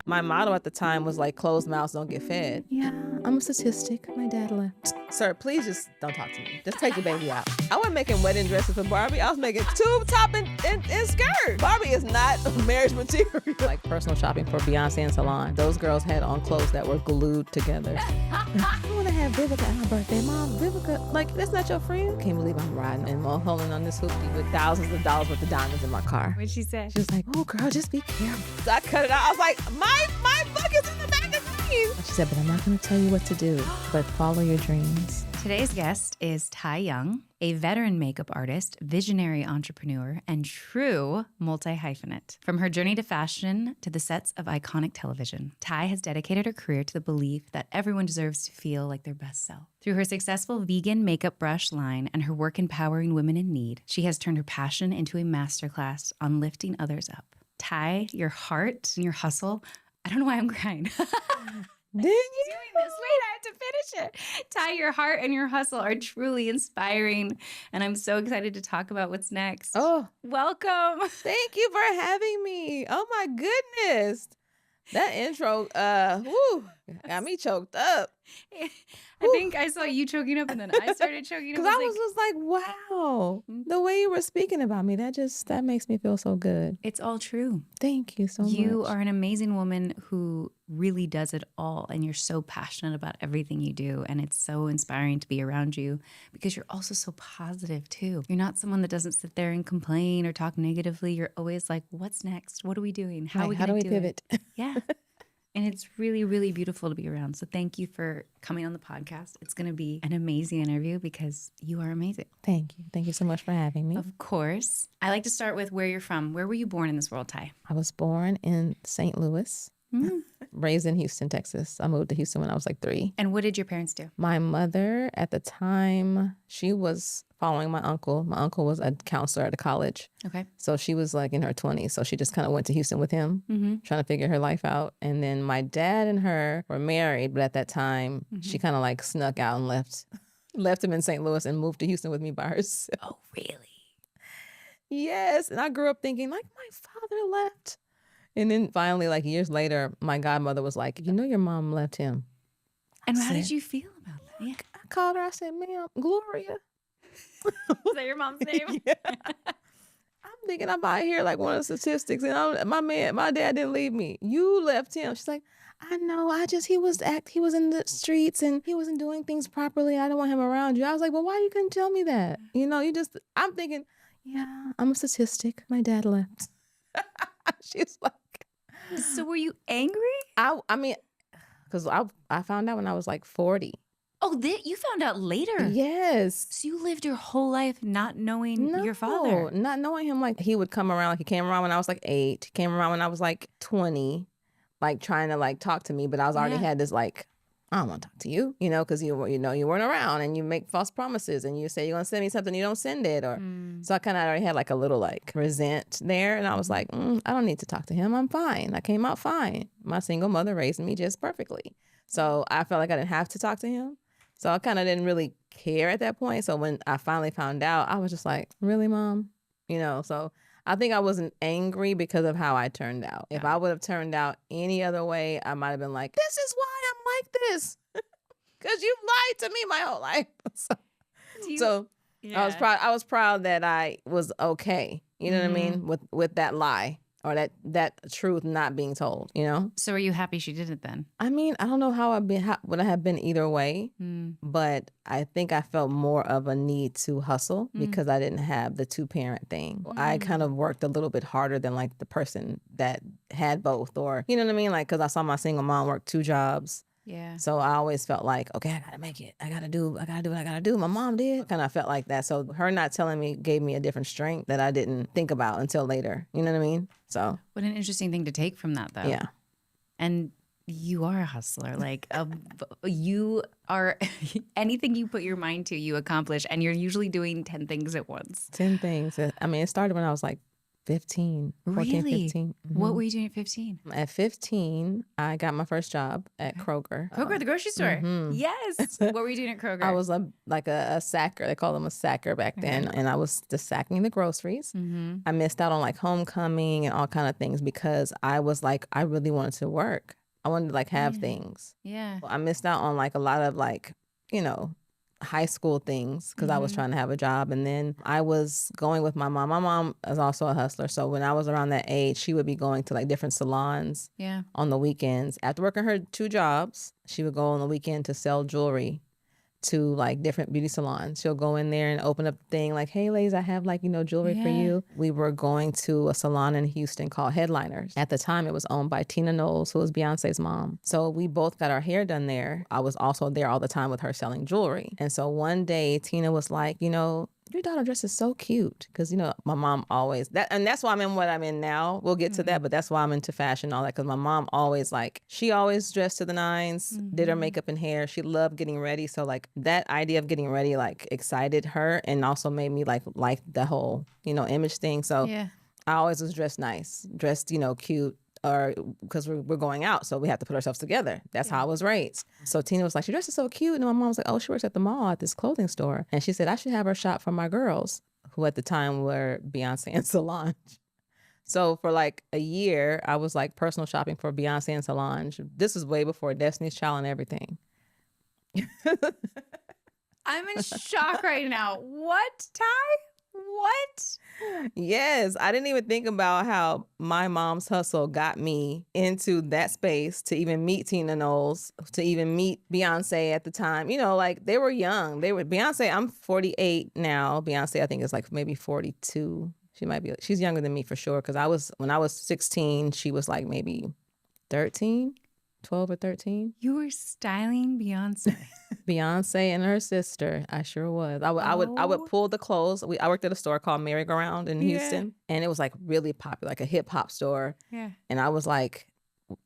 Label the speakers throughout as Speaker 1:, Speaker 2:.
Speaker 1: My motto at the time was like, closed mouths don't get fed. Yeah, I'm a statistic. My dad left. Sir, please just don't talk to me. Just take the baby out. I wasn't making wedding dresses for Barbie. I was making tube top and skirt. Barbie is not marriage material. Like personal shopping for Beyonce and Salon. Those girls had on clothes that were glued together. I want to have Vivica at her birthday. Mom, Vivica, like, that's not your friend? Can't believe I'm riding and holding on this hoopty with thousands of dollars worth of diamonds in my car.
Speaker 2: What'd she say?
Speaker 1: She was like, oh, girl, just be careful. So I cut it out. I was like, my book is in the magazine. She said, but I'm not going to tell you what to do, but follow your dreams.
Speaker 2: Today's guest is Tai Young, a veteran makeup artist, visionary entrepreneur, and true multi-hyphenate. From her journey to fashion to the sets of iconic television, Tai has dedicated her career to the belief that everyone deserves to feel like their best self. Through her successful vegan makeup brush line and her work empowering women in need, she has turned her passion into a masterclass on lifting others up. Tai, your heart and your hustle. I don't know why I'm crying.
Speaker 1: Did you?
Speaker 2: Doing this. Wait, I have to finish it. Tai, your heart and your hustle are truly inspiring, and I'm so excited to talk about what's next.
Speaker 1: Oh,
Speaker 2: welcome.
Speaker 1: Thank you for having me. Oh my goodness. That intro, got me choked up.
Speaker 2: I think I saw you choking up and then I started choking up.
Speaker 1: Because I was just like, wow, the way you were speaking about me, that makes me feel so good.
Speaker 2: It's all true.
Speaker 1: Thank you so much.
Speaker 2: You are an amazing woman who really does it all, and you're so passionate about everything you do, and it's so inspiring to be around you because you're also so positive too. You're not someone that doesn't sit there and complain or talk negatively. You're always like, what's next? What are we doing? How do we
Speaker 1: pivot?
Speaker 2: Yeah. And it's really, really beautiful to be around. So thank you for coming on the podcast. It's going to be an amazing interview because you are amazing.
Speaker 1: Thank you. Thank you so much for having me.
Speaker 2: Of course. I like to start with where you're from. Where were you born in this world, Tai?
Speaker 1: I was born in St. Louis, raised in Houston, Texas. I moved to Houston when I was like 3.
Speaker 2: And what did your parents do?
Speaker 1: My mother at the time, she was following my uncle. My uncle was a counselor at a college.
Speaker 2: Okay.
Speaker 1: So she was like in her 20s. So she just kind of went to Houston with him, trying to figure her life out. And then my dad and her were married. But at that time, she kind of like snuck out and left him in St. Louis and moved to Houston with me by herself.
Speaker 2: Oh, really?
Speaker 1: Yes. And I grew up thinking like, my father left. And then finally, like years later, my godmother was like, you know, your mom left him.
Speaker 2: And how did you feel about that? Yeah.
Speaker 1: I called her. I said, ma'am, Gloria.
Speaker 2: Was that your mom's name?
Speaker 1: Yeah. I'm thinking I'm out here like one of the statistics, and my dad didn't leave me. You left him. She's like, I know. He was in the streets and he wasn't doing things properly. I don't want him around you. I was like, well, why you couldn't tell me that? You know, I'm thinking, yeah, I'm a statistic. My dad left. She's like,
Speaker 2: so were you angry?
Speaker 1: I mean, because I found out when I was like 40.
Speaker 2: Oh, you found out later?
Speaker 1: Yes.
Speaker 2: So you lived your whole life not knowing your father?
Speaker 1: Not knowing him. Like, he would come around. Like, he came around when I was like 8. He came around when I was like 20, like trying to like talk to me. But I was already had this like, I don't want to talk to you, you know, because you weren't around, and you make false promises and you say you're going to send me something, you don't send it. So I kind of already had like a little like resent there. And I was like, I don't need to talk to him. I'm fine. I came out fine. My single mother raised me just perfectly. So I felt like I didn't have to talk to him. So I kind of didn't really care at that point. So when I finally found out, I was just like, really, Mom? You know, so I think I wasn't angry because of how I turned out. If I would have turned out any other way, I might have been like, this is why I'm like this. Because you lied to me my whole life. I was proud that I was okay. You know what I mean? With that lie. Or that truth not being told, you know?
Speaker 2: So are you happy she did it then?
Speaker 1: I mean, I don't know how would I have been either way, but I think I felt more of a need to hustle because I didn't have the 2-parent thing. I kind of worked a little bit harder than like the person that had both, or, you know what I mean? Like, because I saw my single mom work 2 jobs.
Speaker 2: Yeah.
Speaker 1: So I always felt like, okay, I gotta make it. I gotta do what I gotta do. My mom did. Kind of felt like that. So her not telling me gave me a different strength that I didn't think about until later. You know what I mean? So.
Speaker 2: What an interesting thing to take from that, though.
Speaker 1: Yeah.
Speaker 2: And you are a hustler. Like, you are, anything you put your mind to, you accomplish. And you're usually doing 10 things at once.
Speaker 1: 10 things. I mean, it started when I was like 15, 14,
Speaker 2: Really?
Speaker 1: 15.
Speaker 2: What were you doing at 15?
Speaker 1: At 15, I got my first job at Kroger.
Speaker 2: Kroger, the grocery store. Yes. What were you doing at Kroger?
Speaker 1: I was a sacker. They call them a sacker back then. And I was just sacking the groceries. I missed out on like homecoming and all kind of things because I was like, I really wanted to work. I wanted to like have things.
Speaker 2: Yeah.
Speaker 1: I missed out on like a lot of like, high school things because I was trying to have a job. And then I was going with my mom. My mom is also a hustler. So when I was around that age, she would be going to like different salons on the weekends. After working her 2 jobs, she would go on the weekend to sell jewelry to like different beauty salons. She'll go in there and open up the thing like, hey ladies, I have like, jewelry for you. We were going to a salon in Houston called Headliners. At the time it was owned by Tina Knowles, who was Beyonce's mom. So we both got our hair done there. I was also there all the time with her selling jewelry. And so one day Tina was like, your daughter dresses so cute. Because, my mom always, and that's why I'm in what I'm in now. We'll get to that, but that's why I'm into fashion and all that. Because my mom always she always dressed to the nines, did her makeup and hair. She loved getting ready. So like that idea of getting ready, like excited her and also made me like the whole, image thing. So I always was dressed nice, dressed, cute. Or because we're going out, so we have to put ourselves together. That's how I was raised. So Tina was like, she dresses so cute. And my mom was like, oh, she works at the mall at this clothing store. And she said, I should have her shop for my girls, who at the time were Beyonce and Solange. So for like a year, I was like personal shopping for Beyonce and Solange. This is way before Destiny's Child and everything.
Speaker 2: I'm in shock right now. What, Ty? What?
Speaker 1: Yes, I didn't even think about how my mom's hustle got me into that space to even meet Tina Knowles, to even meet Beyonce at the time. Like they were young. Beyonce, I'm 48 now. Beyonce, I think is like maybe 42. She's younger than me for sure. Because when I was 16, she was like maybe 13. 12 or 13.
Speaker 2: You were styling Beyonce.
Speaker 1: Beyonce and her sister. I sure was. I would pull the clothes. I worked at a store called Merry Go Round in Houston, and it was like really popular, like a hip hop store. Yeah. And I was like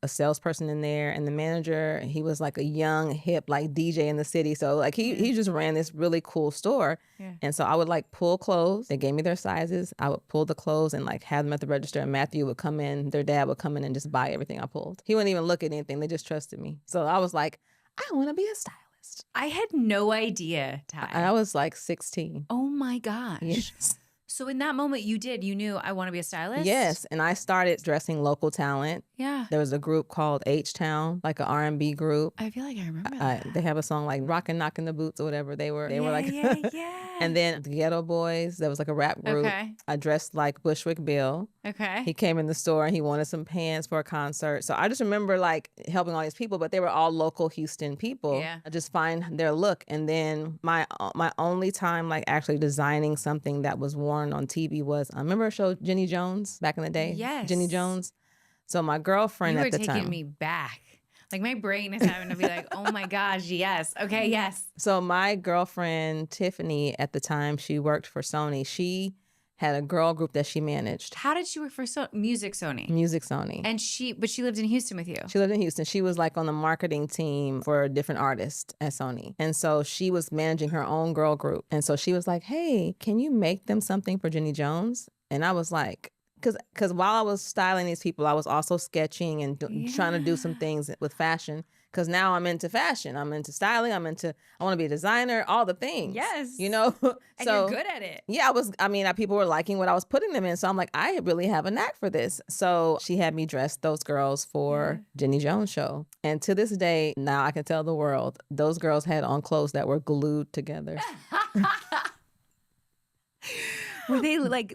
Speaker 1: a salesperson in there, and the manager, he was like a young hip like DJ in the city. So like he just ran this really cool store. Yeah. And so I would like pull clothes. They gave me their sizes. I would pull the clothes and like have them at the register, and Matthew would come in, their dad would come in and just buy everything I pulled. He wouldn't even look at anything. They just trusted me. So I was like, I want to be a stylist.
Speaker 2: I had no idea, Ty.
Speaker 1: I was like 16.
Speaker 2: Oh my gosh.
Speaker 1: Yes.
Speaker 2: So in that moment you knew I want to be a stylist?
Speaker 1: Yes. And I started dressing local talent. Yeah. There was a group called H-Town, like an R&B group.
Speaker 2: I feel like I remember that.
Speaker 1: They have a song like Rockin' Knockin' the Boots or whatever. They were like, And then the Ghetto Boys, that was like a rap group. Okay. I dressed like Bushwick Bill. Okay. He came in the store and he wanted some pants for a concert. So I just remember like helping all these people, but they were all local Houston people. Yeah. I just find their look. And then my only time like actually designing something that was worn on TV was, I remember a show Jenny Jones back in the day. Yes. Jenny Jones. So my girlfriend at the time. You were
Speaker 2: taking me back. Like my brain is having to be like, oh my gosh, yes. Okay, yes.
Speaker 1: So my girlfriend, Tiffany, at the time, she worked for Sony. She had a girl group that she managed.
Speaker 2: How did she work for Music Sony?
Speaker 1: Music Sony.
Speaker 2: And but she lived in Houston with you?
Speaker 1: She lived in Houston. She was like on the marketing team for different artists at Sony. And so she was managing her own girl group. And so she was like, hey, can you make them something for Jenny Jones? And I was like, because while I was styling these people, I was also sketching and trying to do some things with fashion. Because now I'm into fashion. I'm into styling. I want to be a designer, all the things. Yes.
Speaker 2: And you're good at it.
Speaker 1: Yeah, people were liking what I was putting them in. So I'm like, I really have a knack for this. So she had me dress those girls for Jenny Jones show. And to this day, now I can tell the world, those girls had on clothes that were glued together.
Speaker 2: Were they like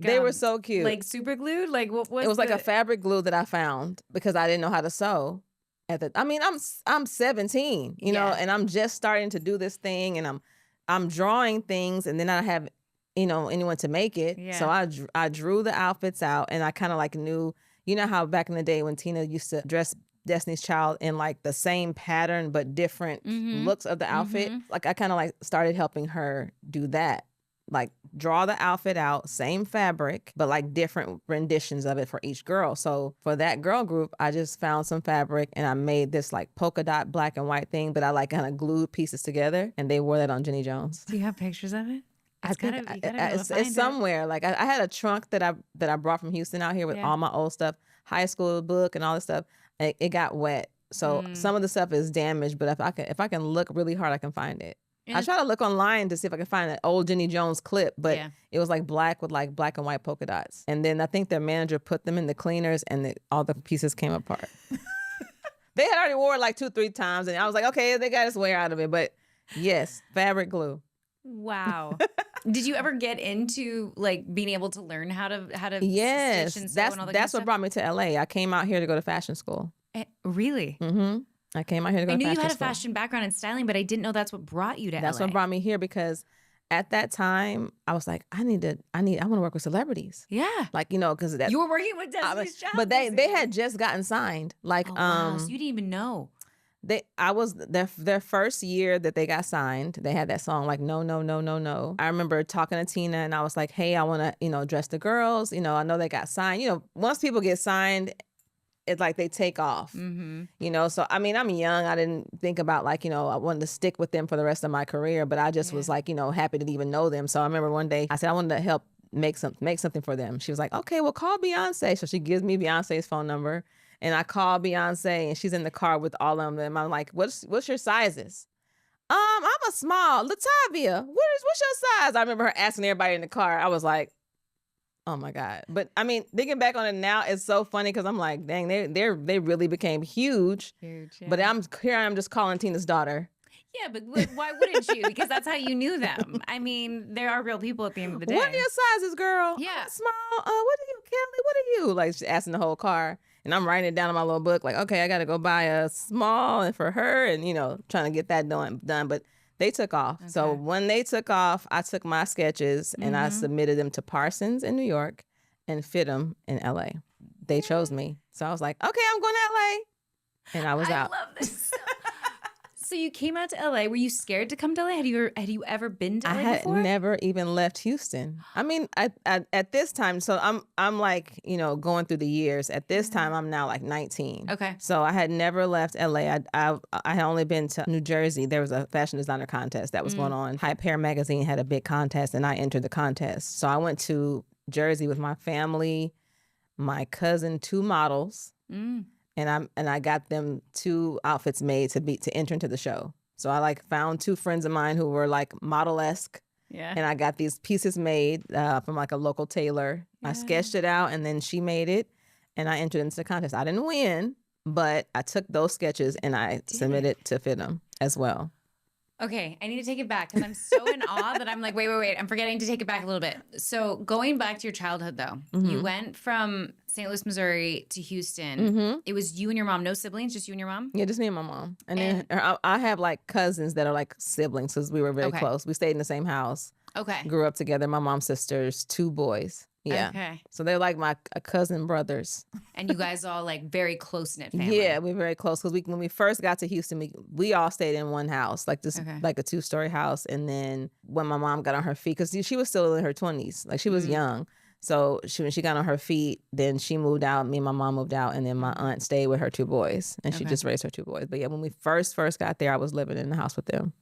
Speaker 1: they were so cute.
Speaker 2: Like super glued? Like what was
Speaker 1: it? Was like a fabric glue that I found because I didn't know how to sew. I'm 17, know, and I'm just starting to do this thing, and I'm drawing things, and then I have, anyone to make it. Yeah. So I drew the outfits out, and I kind of like knew, how back in the day when Tina used to dress Destiny's Child in like the same pattern but different looks of the outfit. Like I kind of like started helping her do that. Like draw the outfit out, same fabric, but like different renditions of it for each girl. So for that girl group, I just found some fabric and I made this like polka dot black and white thing, but I like kind of glued pieces together, and they wore that on Jenny Jones.
Speaker 2: Do you have pictures of it?
Speaker 1: I think it's somewhere. Like I had a trunk that I brought from Houston out here with all my old stuff, high school book and all this stuff. It got wet, so some of the stuff is damaged. But if I can look really hard, I can find it. I try to look online to see if I can find an old Jenny Jones clip, but it was like black with like black and white polka dots. And then I think their manager put them in the cleaners, and all the pieces came apart. They had already wore it like 2-3 times, and I was like, okay, they got its wear out of it. But yes, fabric glue.
Speaker 2: Wow. Did you ever get into like being able to learn how to
Speaker 1: yes,
Speaker 2: stitch and sew
Speaker 1: that's
Speaker 2: and all that
Speaker 1: that's
Speaker 2: kind
Speaker 1: what brought me to LA. I came out here to go to fashion school.
Speaker 2: Really?
Speaker 1: Mm-hmm. I came out here to go to fashion school.
Speaker 2: I knew you had a fashion background in styling, but I didn't know that's what brought you to LA.
Speaker 1: That's what brought me here, because at that time I was like, I want to work with celebrities.
Speaker 2: Yeah.
Speaker 1: Like, because
Speaker 2: you were working with Destiny's Child.
Speaker 1: But they had just gotten signed. Like,
Speaker 2: wow. So you didn't even know.
Speaker 1: I was their first year that they got signed. They had that song like No No No No No. I remember talking to Tina, and I was like, hey, I want to dress the girls. I know they got signed. Once people get signed, it's like they take off. Mm-hmm. So I mean, I'm young. I didn't think about like I wanted to stick with them for the rest of my career, but I just was like happy to even know them. So I remember one day I said I wanted to help make something for them. She was like, okay, well, call Beyonce. So she gives me Beyonce's phone number. And I call Beyonce, and she's in the car with all of them. I'm like, what's your sizes? I'm a small. Latavia, what's your size? I remember her asking everybody in the car. I was like, oh my God. But I mean, thinking back on it now, it's so funny because I'm like, dang, they really became huge. Huge. Yeah. But I'm just calling Tina's daughter.
Speaker 2: Yeah, but why wouldn't you? Because that's how you knew them. I mean, there are real people at the end of the day.
Speaker 1: What are your sizes, girl?
Speaker 2: Yeah.
Speaker 1: Small. What are you, Kelly? What are you? Like, she's asking the whole car. And I'm writing it down in my little book, like, okay, I got to go buy a small and for her, and trying to get that done. But they took off. Okay. So when they took off, I took my sketches and I submitted them to Parsons in New York and fit them in LA. They chose me, so I was like, okay, I'm going to LA, and I was out.
Speaker 2: I love this. So you came out to LA. Were you scared to come to LA? Had you ever been to LA before?
Speaker 1: I had never even left Houston. I mean, at this time, so I'm like, going through the years. At this time, I'm now like 19.
Speaker 2: Okay.
Speaker 1: So I had never left LA. I had only been to New Jersey. There was a fashion designer contest that was going on. Hype Hair Magazine had a big contest, and I entered the contest. So I went to Jersey with my family, my cousin, 2 models. And I got them 2 outfits made to enter into the show. So I like found 2 friends of mine who were like model-esque. Yeah. And I got these pieces made from like a local tailor. Yeah. I sketched it out, and then she made it, and I entered into the contest. I didn't win, but I took those sketches and I submitted to fit them as well.
Speaker 2: Okay, I need to take it back because I'm so in awe that I'm like, wait. I'm forgetting to take it back a little bit. So going back to your childhood, though, you went from St. Louis, Missouri to Houston. It was you and your mom, no siblings, just you and your mom?
Speaker 1: Yeah, just me and my mom. And then I have like cousins that are like siblings because we were very close. We stayed in the same house. Okay. Grew up together. My mom's sisters, 2 boys. Yeah. Okay. So they're like my cousin brothers.
Speaker 2: And you guys all like very close-knit family.
Speaker 1: Yeah, we're very close because when we first got to Houston, we all stayed in one house, like this, like a 2-story house. And then when my mom got on her feet, because she was still in her 20s, like she was young. So when she got on her feet, then she moved out. Me and my mom moved out, and then my aunt stayed with her 2 boys, and she just raised her 2 boys. But yeah, when we first got there, I was living in the house with them.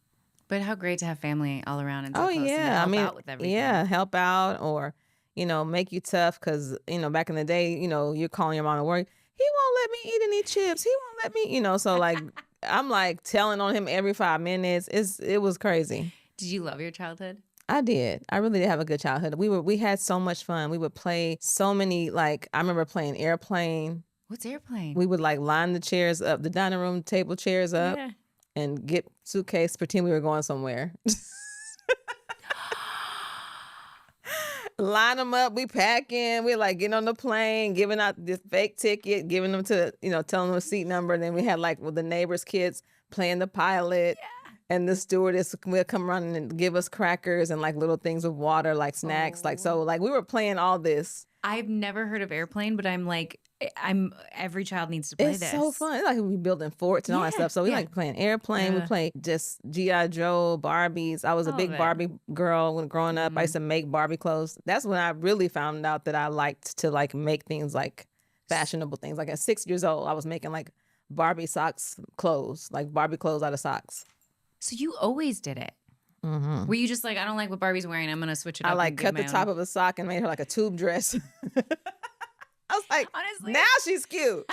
Speaker 2: But how great to have family all around and so close and help out with everything.
Speaker 1: Yeah, help out or make you tough because, back in the day, you're calling your mom to work. He won't let me eat any chips. He won't let me, so like, I'm like telling on him every 5 minutes. It was crazy.
Speaker 2: Did you love your childhood?
Speaker 1: I did. I really did have a good childhood. We had so much fun. We would play so many, like, I remember playing airplane.
Speaker 2: What's airplane?
Speaker 1: We would like line the chairs up, the dining room table chairs up and get suitcase, pretend we were going somewhere. Line them up, we pack in, we like getting on the plane, giving out this fake ticket, giving them to, telling them a seat number. And then we had like the neighbors' kids playing the pilot. Yeah. And the stewardess would come running and give us crackers and like little things of water, like snacks. Like, so like we were playing all this.
Speaker 2: I've never heard of airplane, but I'm like, every child needs to play this.
Speaker 1: It's so fun. It's like we building forts and all that stuff. So we like playing airplane. We play just G.I. Joe, Barbies. I was a big Barbie girl when growing up. I used to make Barbie clothes. That's when I really found out that I liked to like make things like fashionable things. Like at 6 years old, I was making like Barbie socks clothes, like Barbie clothes out of socks.
Speaker 2: So you always did it?
Speaker 1: Mm-hmm.
Speaker 2: Were you just like, I don't like what Barbie's wearing, I'm going to switch it up?
Speaker 1: I like
Speaker 2: and
Speaker 1: cut
Speaker 2: get
Speaker 1: the
Speaker 2: my
Speaker 1: top
Speaker 2: own?
Speaker 1: of a sock and made her like a tube dress. I was like,
Speaker 2: Honestly.
Speaker 1: now she's cute.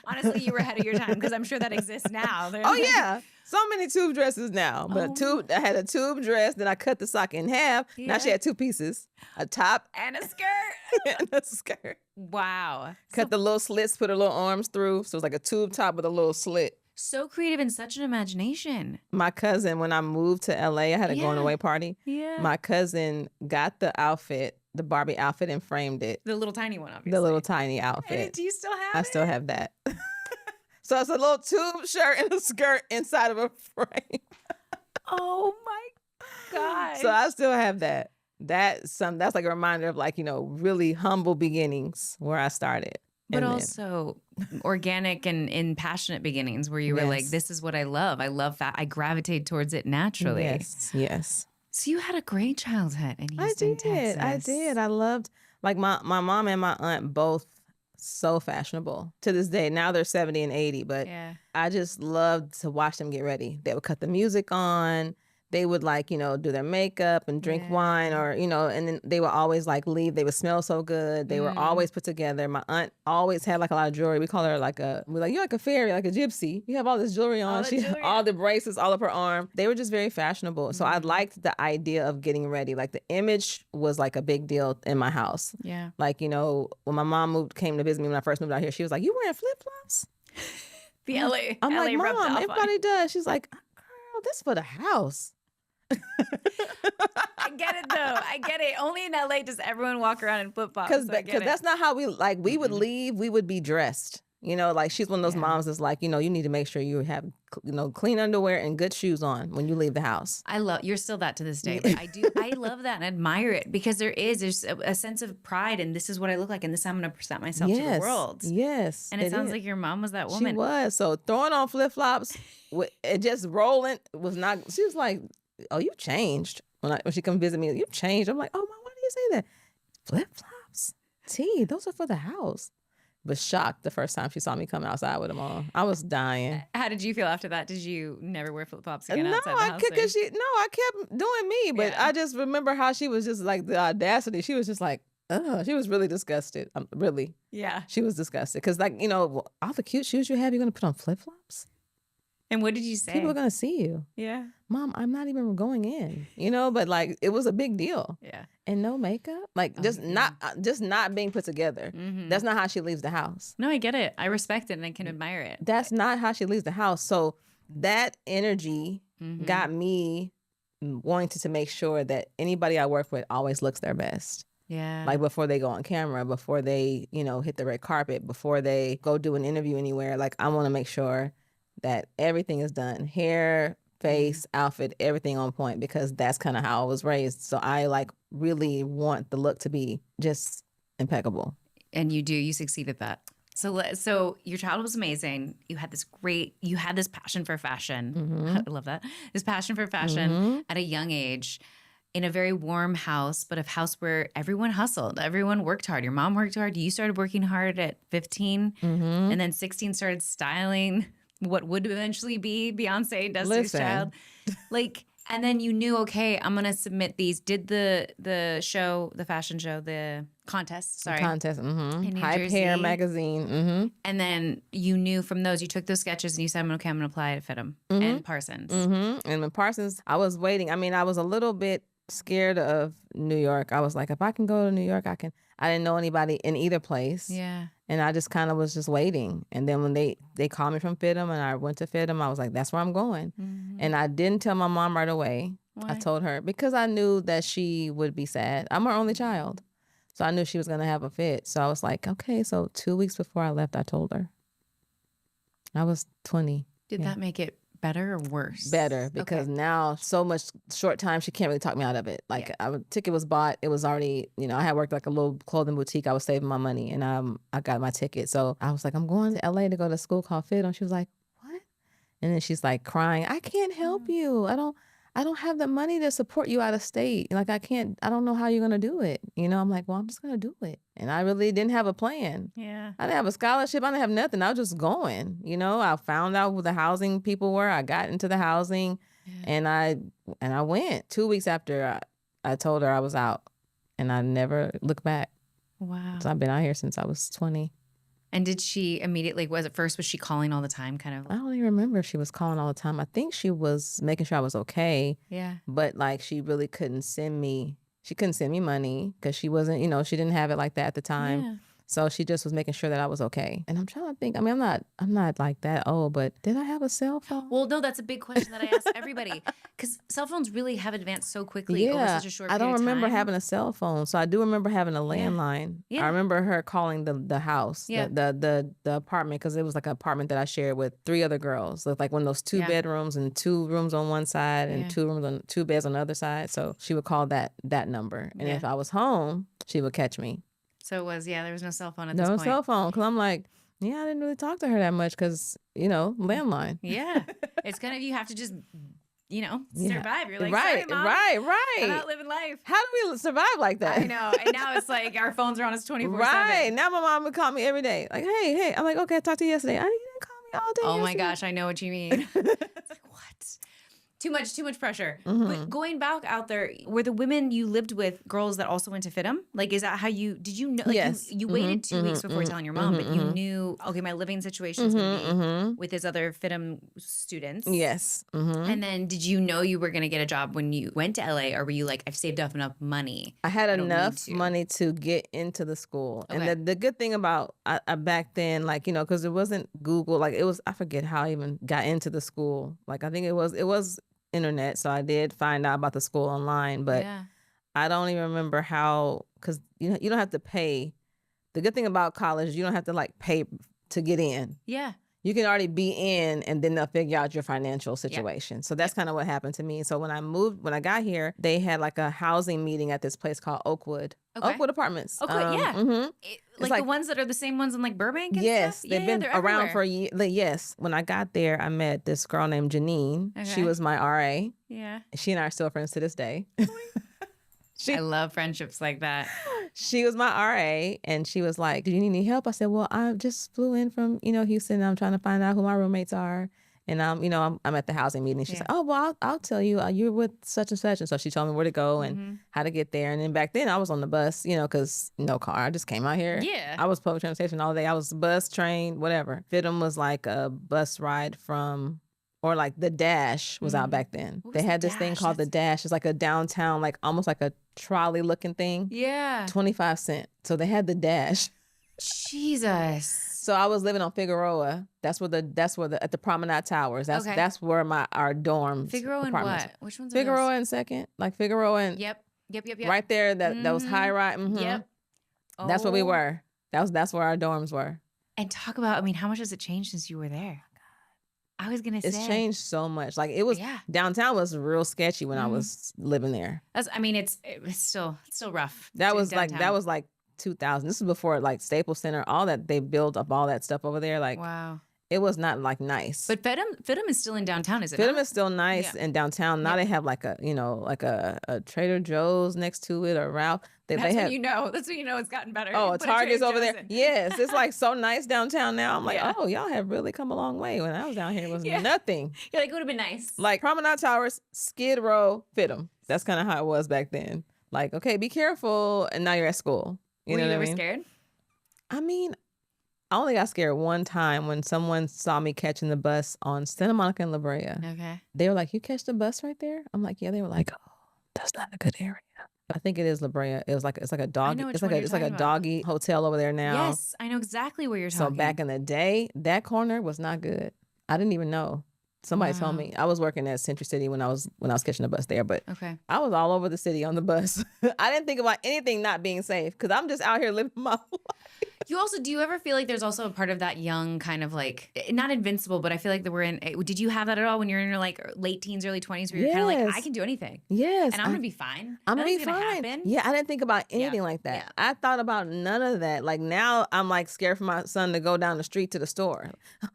Speaker 2: Honestly, you were ahead of your time because I'm sure that exists now. They're
Speaker 1: Oh
Speaker 2: like-
Speaker 1: yeah, so many tube dresses now. But I had a tube dress. Then I cut the sock in half. Now she had two pieces: a top
Speaker 2: and a skirt.
Speaker 1: and a skirt.
Speaker 2: Wow.
Speaker 1: Cut the little slits, put her little arms through. So it was like a tube top with a little slit.
Speaker 2: So creative and such an imagination.
Speaker 1: My cousin, when I moved to LA, I had a going away party.
Speaker 2: Yeah.
Speaker 1: My cousin got the outfit, the Barbie outfit, and framed it.
Speaker 2: The little tiny one, obviously.
Speaker 1: The little tiny outfit.
Speaker 2: And do you still have
Speaker 1: I
Speaker 2: it?
Speaker 1: still have that. So it's a little tube shirt and a skirt inside of a frame.
Speaker 2: Oh my God.
Speaker 1: So I still have that. That's like a reminder of like, really humble beginnings where I started.
Speaker 2: But
Speaker 1: And then-
Speaker 2: also organic and passionate beginnings where you were like,
Speaker 1: Yes.
Speaker 2: this is what I love. I love that. I gravitate towards it naturally.
Speaker 1: Yes.
Speaker 2: So you had a great childhood in Houston, Texas.
Speaker 1: I did. I loved, like my mom and my aunt both so fashionable to this day. Now they're 70 and 80, but
Speaker 2: Yeah.
Speaker 1: I just loved to watch them get ready. They would cut the music on. They would like, do their makeup and drink wine or, and then they would always like leave. They would smell so good. They were always put together. My aunt always had like a lot of jewelry. We call her we're like, you're like a fairy, like a gypsy. You have all this jewelry on. She had all the bracelets all up her arm. They were just very fashionable. So I liked the idea of getting ready. Like the image was like a big deal in my house.
Speaker 2: Yeah.
Speaker 1: Like, when my mom came to visit me when I first moved out here, she was like, you wearing flip-flops?
Speaker 2: The LA.
Speaker 1: I'm
Speaker 2: LA
Speaker 1: like,
Speaker 2: rubbed
Speaker 1: Mom,
Speaker 2: off on
Speaker 1: everybody does. She's like, girl, this for the house.
Speaker 2: I get it though. I get it. Only in LA does everyone walk around in flip flops.
Speaker 1: Because that's not how we we would leave. We would be dressed. Like she's one of those moms that's like, you need to make sure you have, clean underwear and good shoes on when you leave the house.
Speaker 2: You're still that to this day. But I love that and admire it because there's a sense of pride and this is what I look like and this I'm going to present myself to the world.
Speaker 1: Yes.
Speaker 2: And it sounds like your mom was that woman.
Speaker 1: She was. So throwing on flip-flops and just rolling was not, she was like, oh, you changed. When she come visit me, you changed. I'm like, oh, Mom, why do you say that? Flip-flops? Those are for the house. Was shocked the first time she saw me come outside with them on. I was dying.
Speaker 2: How did you feel after that? Did you never wear flip-flops again
Speaker 1: No,
Speaker 2: outside the house?
Speaker 1: I kept doing me, but I just remember how she was just like the audacity. She was just like, she was really disgusted. Really.
Speaker 2: Yeah.
Speaker 1: She was disgusted. Because all the cute shoes you have, you're going to put on flip-flops?
Speaker 2: And what did you say?
Speaker 1: People are going to see you.
Speaker 2: Yeah.
Speaker 1: Mom, I'm not even going in, but like it was a big deal.
Speaker 2: Yeah.
Speaker 1: And no makeup, like just not being put together.
Speaker 2: Mm-hmm.
Speaker 1: That's not how she leaves the house.
Speaker 2: No, I get it. I respect it and I can admire it.
Speaker 1: That's not how she leaves the house. So that energy got me wanting to make sure that anybody I work with always looks their best.
Speaker 2: Yeah.
Speaker 1: Like before they go on camera, before they, hit the red carpet, before they go do an interview anywhere, like I want to make sure that everything is done. Hair, face, outfit, everything on point because that's kind of how I was raised. So I really want the look to be just impeccable.
Speaker 2: And you succeed at that. So your childhood was amazing. You had this passion for fashion. I love that. This passion for fashion at a young age in a very warm house, but a house where everyone hustled. Everyone worked hard. Your mom worked hard. You started working hard at 15 and then 16 started styling what would eventually be Beyoncé and Destiny's Child. And then you knew, okay, I'm going to submit these. Did the fashion show, the contest, sorry.
Speaker 1: Contest,
Speaker 2: in New
Speaker 1: Hype
Speaker 2: Jersey.
Speaker 1: Hair magazine,
Speaker 2: And then you knew from those, you took those sketches and you said, okay, I'm going to apply to FITM and Parsons.
Speaker 1: And when Parsons, I was waiting. I mean, I was a little bit scared of New York. I was like, if I can go to New York, I can. I didn't know anybody in either place.
Speaker 2: Yeah.
Speaker 1: And I just kind of was just waiting. And then when they called me from FITM and I went to FITM, I was like, that's where I'm going. And I didn't tell my mom right away.
Speaker 2: Why?
Speaker 1: I told her because I knew that she would be sad. I'm her only child. So I knew she was going to have a fit. So I was like, okay. So 2 weeks before I left, I told her. I was 20.
Speaker 2: Did that make it better or worse?
Speaker 1: Better, because now so much short time, she can't really talk me out of it. Like ticket was bought. It was already, I had worked like a little clothing boutique. I was saving my money and I got my ticket. So I was like, I'm going to LA to go to school called FITM. She was like, what? And then she's like crying, I can't help you. I don't have the money to support you out of state. Like I don't know how you're going to do it. I'm like, well, I'm just going to do it. And I really didn't have a plan.
Speaker 2: Yeah.
Speaker 1: I didn't have a scholarship. I didn't have nothing. I was just going, I found out who the housing people were. I got into the housing. And I went 2 weeks after I told her I was out, and I never looked back.
Speaker 2: Wow.
Speaker 1: So I've been out here since I was 20.
Speaker 2: And did she immediately, was she calling all the time kind of?
Speaker 1: I don't even remember if she was calling all the time. I think she was making sure I was okay.
Speaker 2: Yeah.
Speaker 1: But like she really couldn't send me money because she wasn't, she didn't have it like that at the time.
Speaker 2: Yeah.
Speaker 1: So she just was making sure that I was okay. And I'm trying to think, I mean, I'm not like that old, but did I have a cell phone?
Speaker 2: Well, no, that's a big question that I ask everybody because cell phones really have advanced so quickly over such a short period of time.
Speaker 1: I don't remember having a cell phone. So I do remember having a landline.
Speaker 2: Yeah.
Speaker 1: I remember her calling the house, the apartment, because it was like an apartment that I shared with 3 other girls. So like one of those 2 bedrooms and 2 rooms on one side and 2 beds on the other side. So she would call that number. And if I was home, she would catch me.
Speaker 2: So it was, there was no cell phone at this point.
Speaker 1: No cell phone. Because I'm like, I didn't really talk to her that much because, landline.
Speaker 2: Yeah. It's kind of, you have to just, survive. You're like,
Speaker 1: right,
Speaker 2: sorry, Mom.
Speaker 1: Right.
Speaker 2: I'm not living life.
Speaker 1: How do we survive like that?
Speaker 2: I know. And now it's like our phones are on us 24/7.
Speaker 1: Right. Now my mom would call me every day. Like, hey. I'm like, okay, I talked to you yesterday. You didn't call me all day
Speaker 2: Oh
Speaker 1: yesterday.
Speaker 2: my gosh, I know what you mean. It's like, what? Too much pressure.
Speaker 1: Mm-hmm.
Speaker 2: But going back out there, were the women you lived with girls that also went to FITM? Like, is that how did you know? Like,
Speaker 1: yes.
Speaker 2: You waited 2 weeks before telling your mom, but you knew, okay, my living situation is going to be with his other FITM students.
Speaker 1: Yes.
Speaker 2: And then did you know you were going to get a job when you went to LA, or were you like, I've saved up enough money?
Speaker 1: I had enough money to get into the school. Okay. And the good thing about back then, like, because it wasn't Google, like it was, I forget how I even got into the school. Like, I think it was internet, so I did find out about the school online, but I don't even remember how, because you don't have to pay. The good thing about college, you don't have to like pay to get in.
Speaker 2: Yeah.
Speaker 1: You can already be in, and then they'll figure out your financial situation. So that's kind of what happened to me. So when I got here, they had like a housing meeting at this place called Oakwood. Okay. Oakwood Apartments.
Speaker 2: Oakwood, yeah.
Speaker 1: Mm-hmm.
Speaker 2: Like the ones that are the same ones in like Burbank and
Speaker 1: yes,
Speaker 2: stuff?
Speaker 1: they've been around for a year. Yes. When I got there, I met this girl named Janine. Okay. She was my RA.
Speaker 2: Yeah.
Speaker 1: She and I are still friends to this day.
Speaker 2: I love friendships like that.
Speaker 1: She was my RA, and she was like, do you need any help? I said, well, I just flew in from, Houston. And I'm trying to find out who my roommates are. And I'm at the housing meeting. She's like, oh, well, I'll tell you, you're with such and such. And so she told me where to go and how to get there. And then back then I was on the bus, because no car. I just came out here.
Speaker 2: Yeah.
Speaker 1: I was public transportation all day. I was bus, train, whatever. FITM was like a bus ride from, or like the Dash was out back then. They had this thing called the Dash. It's like a downtown, like almost like a trolley looking thing.
Speaker 2: Yeah.
Speaker 1: 25 cents. So they had the Dash.
Speaker 2: Jesus.
Speaker 1: So I was living on Figueroa. That's where at the Promenade Towers. That's where our dorms.
Speaker 2: Figueroa and what? Which one's
Speaker 1: Figueroa and Second? Like Figueroa and
Speaker 2: Yep.
Speaker 1: Right there, that was high rise. Mm-hmm.
Speaker 2: Yep.
Speaker 1: That's where we were. That's where our dorms were.
Speaker 2: And talk about, how much has it changed since you were there? I was gonna say
Speaker 1: it's changed so much. Like it was downtown was real sketchy when I was living there.
Speaker 2: It's still rough.
Speaker 1: That was like 2000. This is before like Staples Center, all that they built up all that stuff over there. Like
Speaker 2: wow.
Speaker 1: It was not like nice.
Speaker 2: But FITM is still in downtown, is it?
Speaker 1: FITM is still nice in downtown. Now they have like a a Trader Joe's next to it, or Ralph.
Speaker 2: That's when you know it's gotten better.
Speaker 1: Oh, Target's over there. Yes, it's like so nice downtown now. I'm like, oh, y'all have really come a long way. When I was down here, it was nothing.
Speaker 2: You're like, it would have been nice.
Speaker 1: Like Promenade Towers, Skid Row, FITM. That's kind of how it was back then. Like, okay, be careful, and now you're at school.
Speaker 2: Were you ever scared?
Speaker 1: I mean, I only got scared one time when someone saw me catching the bus on Santa Monica and La Brea.
Speaker 2: Okay.
Speaker 1: They were like, you catch the bus right there? I'm like, yeah. They were like, oh, that's not a good area. I think it is La Brea. It's like a dog. It's like a doggy hotel over there now.
Speaker 2: Yes, I know exactly where you're talking.
Speaker 1: So back in the day, that corner was not good. I didn't even know. Somebody told me. I was working at Century City when I was catching the bus there, but I was all over the city on the bus. I didn't think about anything not being safe because I'm just out here living my life.
Speaker 2: Do you ever feel like there's also a part of that young kind of like, not invincible, but I feel like that we're in, did you have that at all when you're in your like late teens, early 20s where you're kind of like, I can do anything.
Speaker 1: Yes.
Speaker 2: And I'm going to be fine.
Speaker 1: I'm going to be fine.
Speaker 2: Happen.
Speaker 1: Yeah, I didn't think about anything like that. Yeah. I thought about none of that. Like now I'm like scared for my son to go down the street to the store.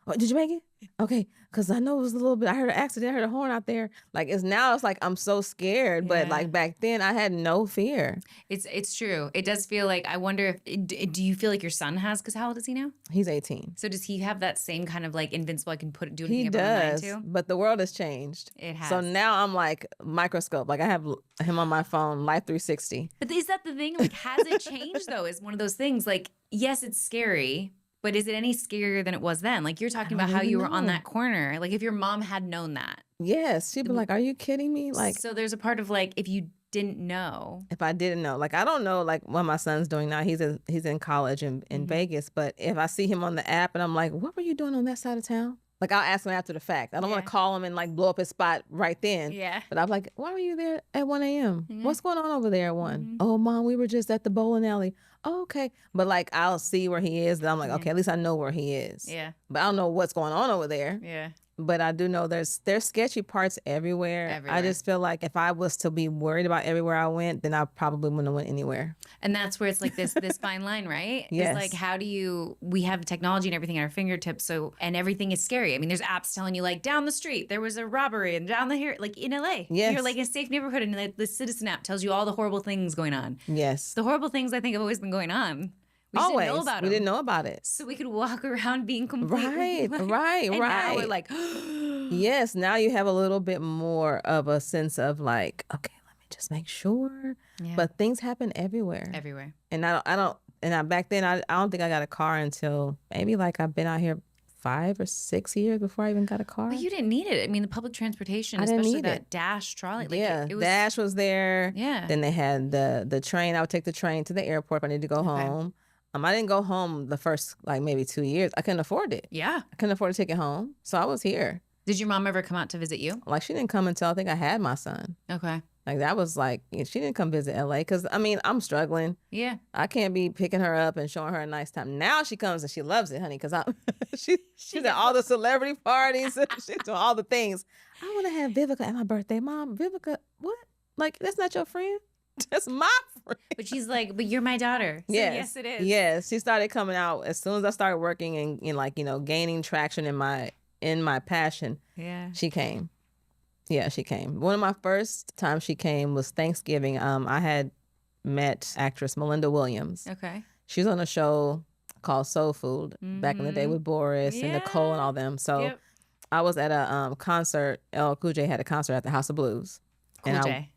Speaker 1: Oh, did you make it? Okay. Because I know it was a little bit, I heard an accident, I heard a horn out there. Like it's like I'm so scared. But like back then I had no fear.
Speaker 2: It's true. It does feel like, I wonder if, do you feel like you're son has? Because how old is he now?
Speaker 1: He's 18.
Speaker 2: So does he have that same kind of like invincible, I can do anything
Speaker 1: He
Speaker 2: I put my mind
Speaker 1: does,
Speaker 2: to?
Speaker 1: but the world has changed.
Speaker 2: It has.
Speaker 1: So now I'm like microscope. Like I have him on my phone, Life 360.
Speaker 2: But is that the thing? Like, has it changed though? Is one of those things like, yes, it's scary, but is it any scarier than it was then? Like you're talking about how you were on that corner. Like if your mom had known that.
Speaker 1: Yes, she'd be like, "Are you kidding me?" Like,
Speaker 2: so there's a part of like, if you didn't know.
Speaker 1: If I didn't know, like I don't know, like what my son's doing now. He's in college in Vegas, but if I see him on the app and I'm like, "What were you doing on that side of town?" Like I'll ask him after the fact. I don't want to call him and like blow up his spot right then.
Speaker 2: Yeah.
Speaker 1: But I'm like, "Why were you there at 1 a.m.? What's going on over there at 1? Oh, Mom, we were just at the bowling alley. Oh, okay. But like I'll see where he is. And I'm like, okay, at least I know where he is.
Speaker 2: Yeah.
Speaker 1: But I don't know what's going on over there.
Speaker 2: Yeah.
Speaker 1: But I do know there's sketchy parts everywhere. I just feel like if I was to be worried about everywhere I went, then I probably wouldn't have went anywhere.
Speaker 2: And that's where it's like this fine line, right?
Speaker 1: Yes.
Speaker 2: It's like, how do we have technology and everything at our fingertips, and everything is scary. I mean, there's apps telling you like down the street, there was a robbery and down the here, like in LA.
Speaker 1: Yes.
Speaker 2: You're like in a safe neighborhood and the Citizen app tells you all the horrible things going on.
Speaker 1: Yes.
Speaker 2: The horrible things I think have always been going on. We
Speaker 1: Always.
Speaker 2: didn't know about them.
Speaker 1: We didn't know about it.
Speaker 2: So we could walk around being completely
Speaker 1: right.
Speaker 2: And now we're like,
Speaker 1: yes, now you have a little bit more of a sense of like, okay, let me just make sure.
Speaker 2: Yeah.
Speaker 1: But things happen everywhere.
Speaker 2: Everywhere.
Speaker 1: And back then I don't think I got a car until maybe like I've been out here 5 or 6 years before I even got a car.
Speaker 2: But you didn't need it. I mean, the public transportation, especially that Dash trolley. Like
Speaker 1: yeah,
Speaker 2: it was,
Speaker 1: Dash was there.
Speaker 2: Yeah.
Speaker 1: Then they had the train. I would take the train to the airport if I needed to go home. I didn't go home the first like maybe 2 years. I couldn't afford it.
Speaker 2: Yeah.
Speaker 1: I couldn't afford to take it home. So I was here.
Speaker 2: Did your mom ever come out to visit you?
Speaker 1: Like she didn't come until I think I had my son.
Speaker 2: Okay.
Speaker 1: Like that was like, she didn't come visit LA because I mean, I'm struggling.
Speaker 2: Yeah.
Speaker 1: I can't be picking her up and showing her a nice time. Now she comes and she loves it, honey, because she's at all the celebrity parties. She's doing all the things. I want to have Vivica at my birthday. Mom, Vivica, what? Like, that's not your friend? That's my friend.
Speaker 2: But she's like, but you're my daughter. So yes, it is.
Speaker 1: Yes. She started coming out as soon as I started working and like, gaining traction in my passion.
Speaker 2: Yeah.
Speaker 1: She came. Yeah, she came. One of my first times she came was Thanksgiving. I had met actress Melinda Williams.
Speaker 2: Okay.
Speaker 1: She was on a show called Soul Food back in the day with Boris and Nicole and all them. So I was at a concert. LL Cool J had a concert at the House of Blues.
Speaker 2: Cool J.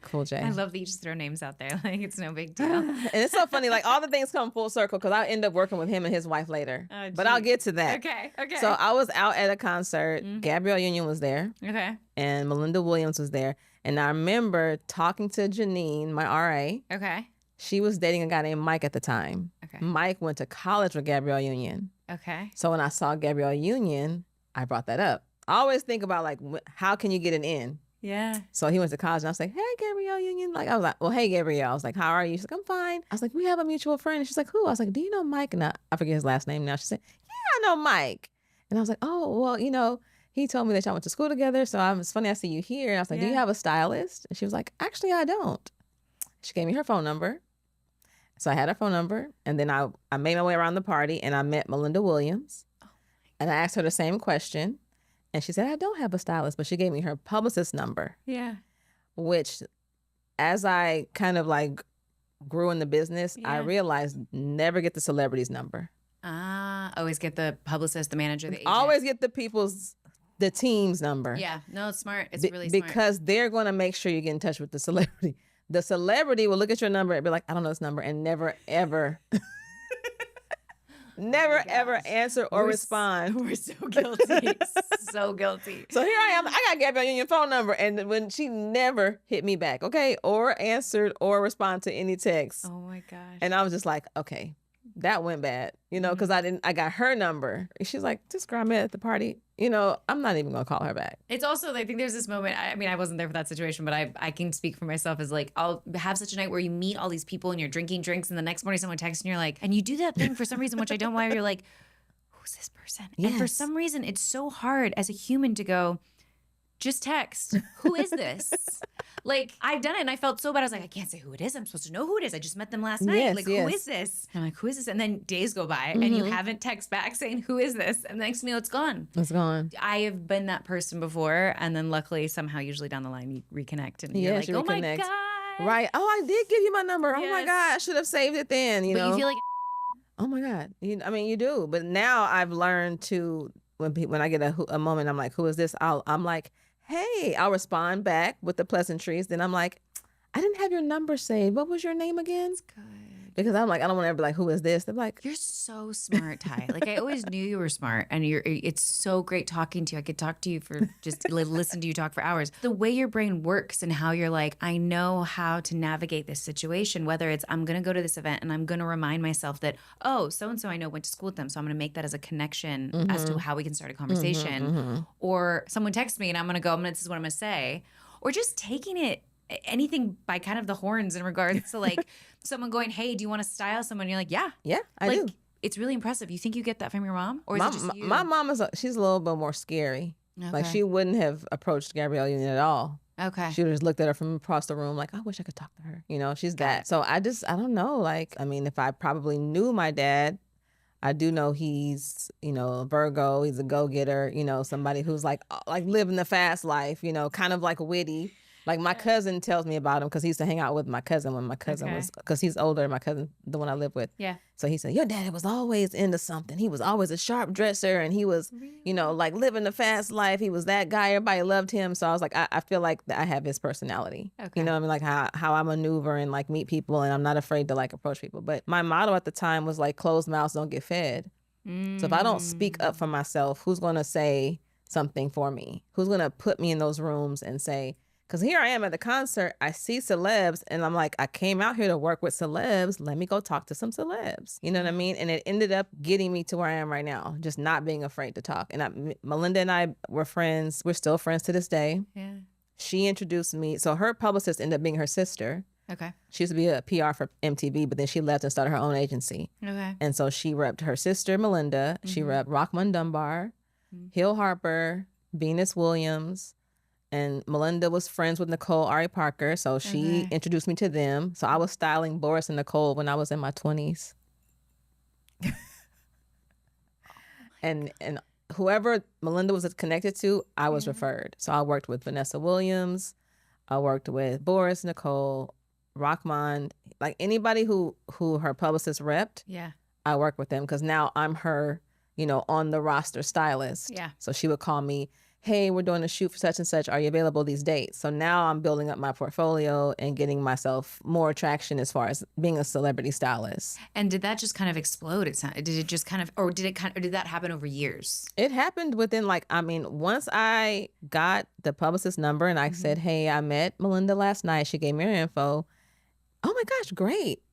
Speaker 1: Cool J.
Speaker 2: I love that you just throw names out there. Like, it's no big deal.
Speaker 1: And it's so funny. Like, all the things come full circle because I end up working with him and his wife later.
Speaker 2: Oh,
Speaker 1: but I'll get to that.
Speaker 2: Okay.
Speaker 1: So I was out at a concert. Gabrielle Union was there.
Speaker 2: Okay.
Speaker 1: And Melinda Williams was there. And I remember talking to Janine, my RA.
Speaker 2: Okay.
Speaker 1: She was dating a guy named Mike at the time.
Speaker 2: Okay.
Speaker 1: Mike went to college with Gabrielle Union.
Speaker 2: Okay.
Speaker 1: So when I saw Gabrielle Union, I brought that up. I always think about, like, how can you get an in?
Speaker 2: Yeah.
Speaker 1: So he went to college and I was like, hey, Gabrielle Union. Like, I was like, well, hey, Gabrielle. I was like, how are you? She's like, I'm fine. I was like, we have a mutual friend. And she's like, who? I was like, do you know Mike? And I forget his last name now. She said, yeah, I know Mike. And I was like, oh, well, he told me that y'all went to school together. So it's funny I see you here. And I was like, do you have a stylist? And she was like, actually, I don't. She gave me her phone number. So I had her phone number. And then I made my way around the party and I met Melinda Williams. Oh, and I asked her the same question. And she said, I don't have a stylist, but she gave me her publicist number.
Speaker 2: Yeah.
Speaker 1: Which, as I kind of like grew in the business, I realized never get the celebrity's number.
Speaker 2: Always get the publicist, the manager, the agent.
Speaker 1: Always get the team's number.
Speaker 2: Yeah. No, it's smart. It's really smart.
Speaker 1: Because they're going to make sure you get in touch with the celebrity. The celebrity will look at your number and be like, I don't know this number, and never, ever... Never, ever answer or respond.
Speaker 2: We're so guilty. So guilty.
Speaker 1: So here I am. I got Gabrielle Union phone number. And when she never hit me back, okay, or answered or respond to any text.
Speaker 2: Oh, my gosh.
Speaker 1: And I was just like, okay, that went bad, because I got her number. She's like, this girl I met at the party. I'm not even going to call her back.
Speaker 2: It's also, I think there's this moment, I mean, I wasn't there for that situation, but I can speak for myself as like, I'll have such a night where you meet all these people and you're drinking drinks and the next morning someone texts and you're like, and you do that thing for some reason, which I don't know why, you're like, who's this person? Yes. And for some reason, it's so hard as a human to go, just text. Who is this? Like, I've done it and I felt so bad. I was like, I can't say who it is. I'm supposed to know who it is. I just met them last night. Who is this? And I'm like, who is this? And then days go by and you haven't text back saying, who is this? And the next thing you know, it's gone.
Speaker 1: It's gone.
Speaker 2: I have been that person before. And then luckily, somehow, usually down the line, you reconnect. And you're like, oh my God.
Speaker 1: Right. Oh, I did give you my number. Yes. Oh my God. I should have saved it then,
Speaker 2: But you feel like
Speaker 1: Oh my God. I mean, you do. But now I've learned to, when I get a moment, I'm like, who is this? I'm like, hey, I'll respond back with the pleasantries. Then I'm like, I didn't have your number saved. What was your name again?
Speaker 2: That's good.
Speaker 1: Because I'm like, I don't want to ever be like, who is this? They're like,
Speaker 2: you're so smart, Tai. Like I always knew you were smart, and it's so great talking to you. I could talk to you for just listen to you talk for hours. The way your brain works and how you're like, I know how to navigate this situation, whether it's I'm going to go to this event and I'm going to remind myself that, oh, so-and-so I know went to school with them. So I'm going to make that as a connection as to how we can start a conversation. Or someone texts me and I'm going to go, this is what I'm going to say. Or just taking it anything by kind of the horns in regards to like someone going, hey, do you want to style someone? You're like, yeah,
Speaker 1: I do.
Speaker 2: It's really impressive. You think you get that from your mom, or is it just you?
Speaker 1: My mom she's a little bit more scary.
Speaker 2: Okay.
Speaker 1: Like she wouldn't have approached Gabrielle Union at all.
Speaker 2: Okay.
Speaker 1: She would have just looked at her from across the room like, I wish I could talk to her. She's that. So I don't know. Like, I mean, if I probably knew my dad, I do know he's, a Virgo. He's a go-getter, somebody who's like living the fast life, kind of like witty. Like my cousin tells me about him because he used to hang out with my cousin when my cousin was, because he's older, my cousin, the one I live with.
Speaker 2: Yeah.
Speaker 1: So he said, your dad was always into something. He was always a sharp dresser and he was, like living the fast life. He was that guy. Everybody loved him. So I was like, I feel like I have his personality.
Speaker 2: Okay.
Speaker 1: I mean? Like how I maneuver and like meet people and I'm not afraid to like approach people. But my motto at the time was like, closed mouths don't get fed. So if I don't speak up for myself, who's going to say something for me? Who's going to put me in those rooms and say, because here I am at the concert, I see celebs, and I'm like, I came out here to work with celebs. Let me go talk to some celebs. You know what I mean? And it ended up getting me to where I am right now, just not being afraid to talk. And Melinda and I were friends. We're still friends to this day.
Speaker 2: Yeah.
Speaker 1: She introduced me. So her publicist ended up being her sister.
Speaker 2: Okay.
Speaker 1: She used to be a PR for MTV, but then she left and started her own agency.
Speaker 2: Okay.
Speaker 1: And so she repped her sister, Melinda. She repped Rockman Dunbar, Hill Harper, Venus Williams. And Melinda was friends with Nicole Ari Parker, so she introduced me to them. So I was styling Boris and Nicole when I was in my 20s. and whoever Melinda was connected to, I was referred. So I worked with Vanessa Williams. I worked with Boris, Nicole, Rockman, like anybody who her publicist repped.
Speaker 2: Yeah.
Speaker 1: I worked with them because now I'm her, on the roster stylist.
Speaker 2: Yeah.
Speaker 1: So she would call me, hey, we're doing a shoot for such and such. Are you available these dates? So now I'm building up my portfolio and getting myself more traction as far as being a celebrity stylist.
Speaker 2: And did that just kind of explode? Did it just kind of, or did that happen over years?
Speaker 1: It happened within once I got the publicist number and I said, hey, I met Melinda last night. She gave me her info. Oh my gosh, great.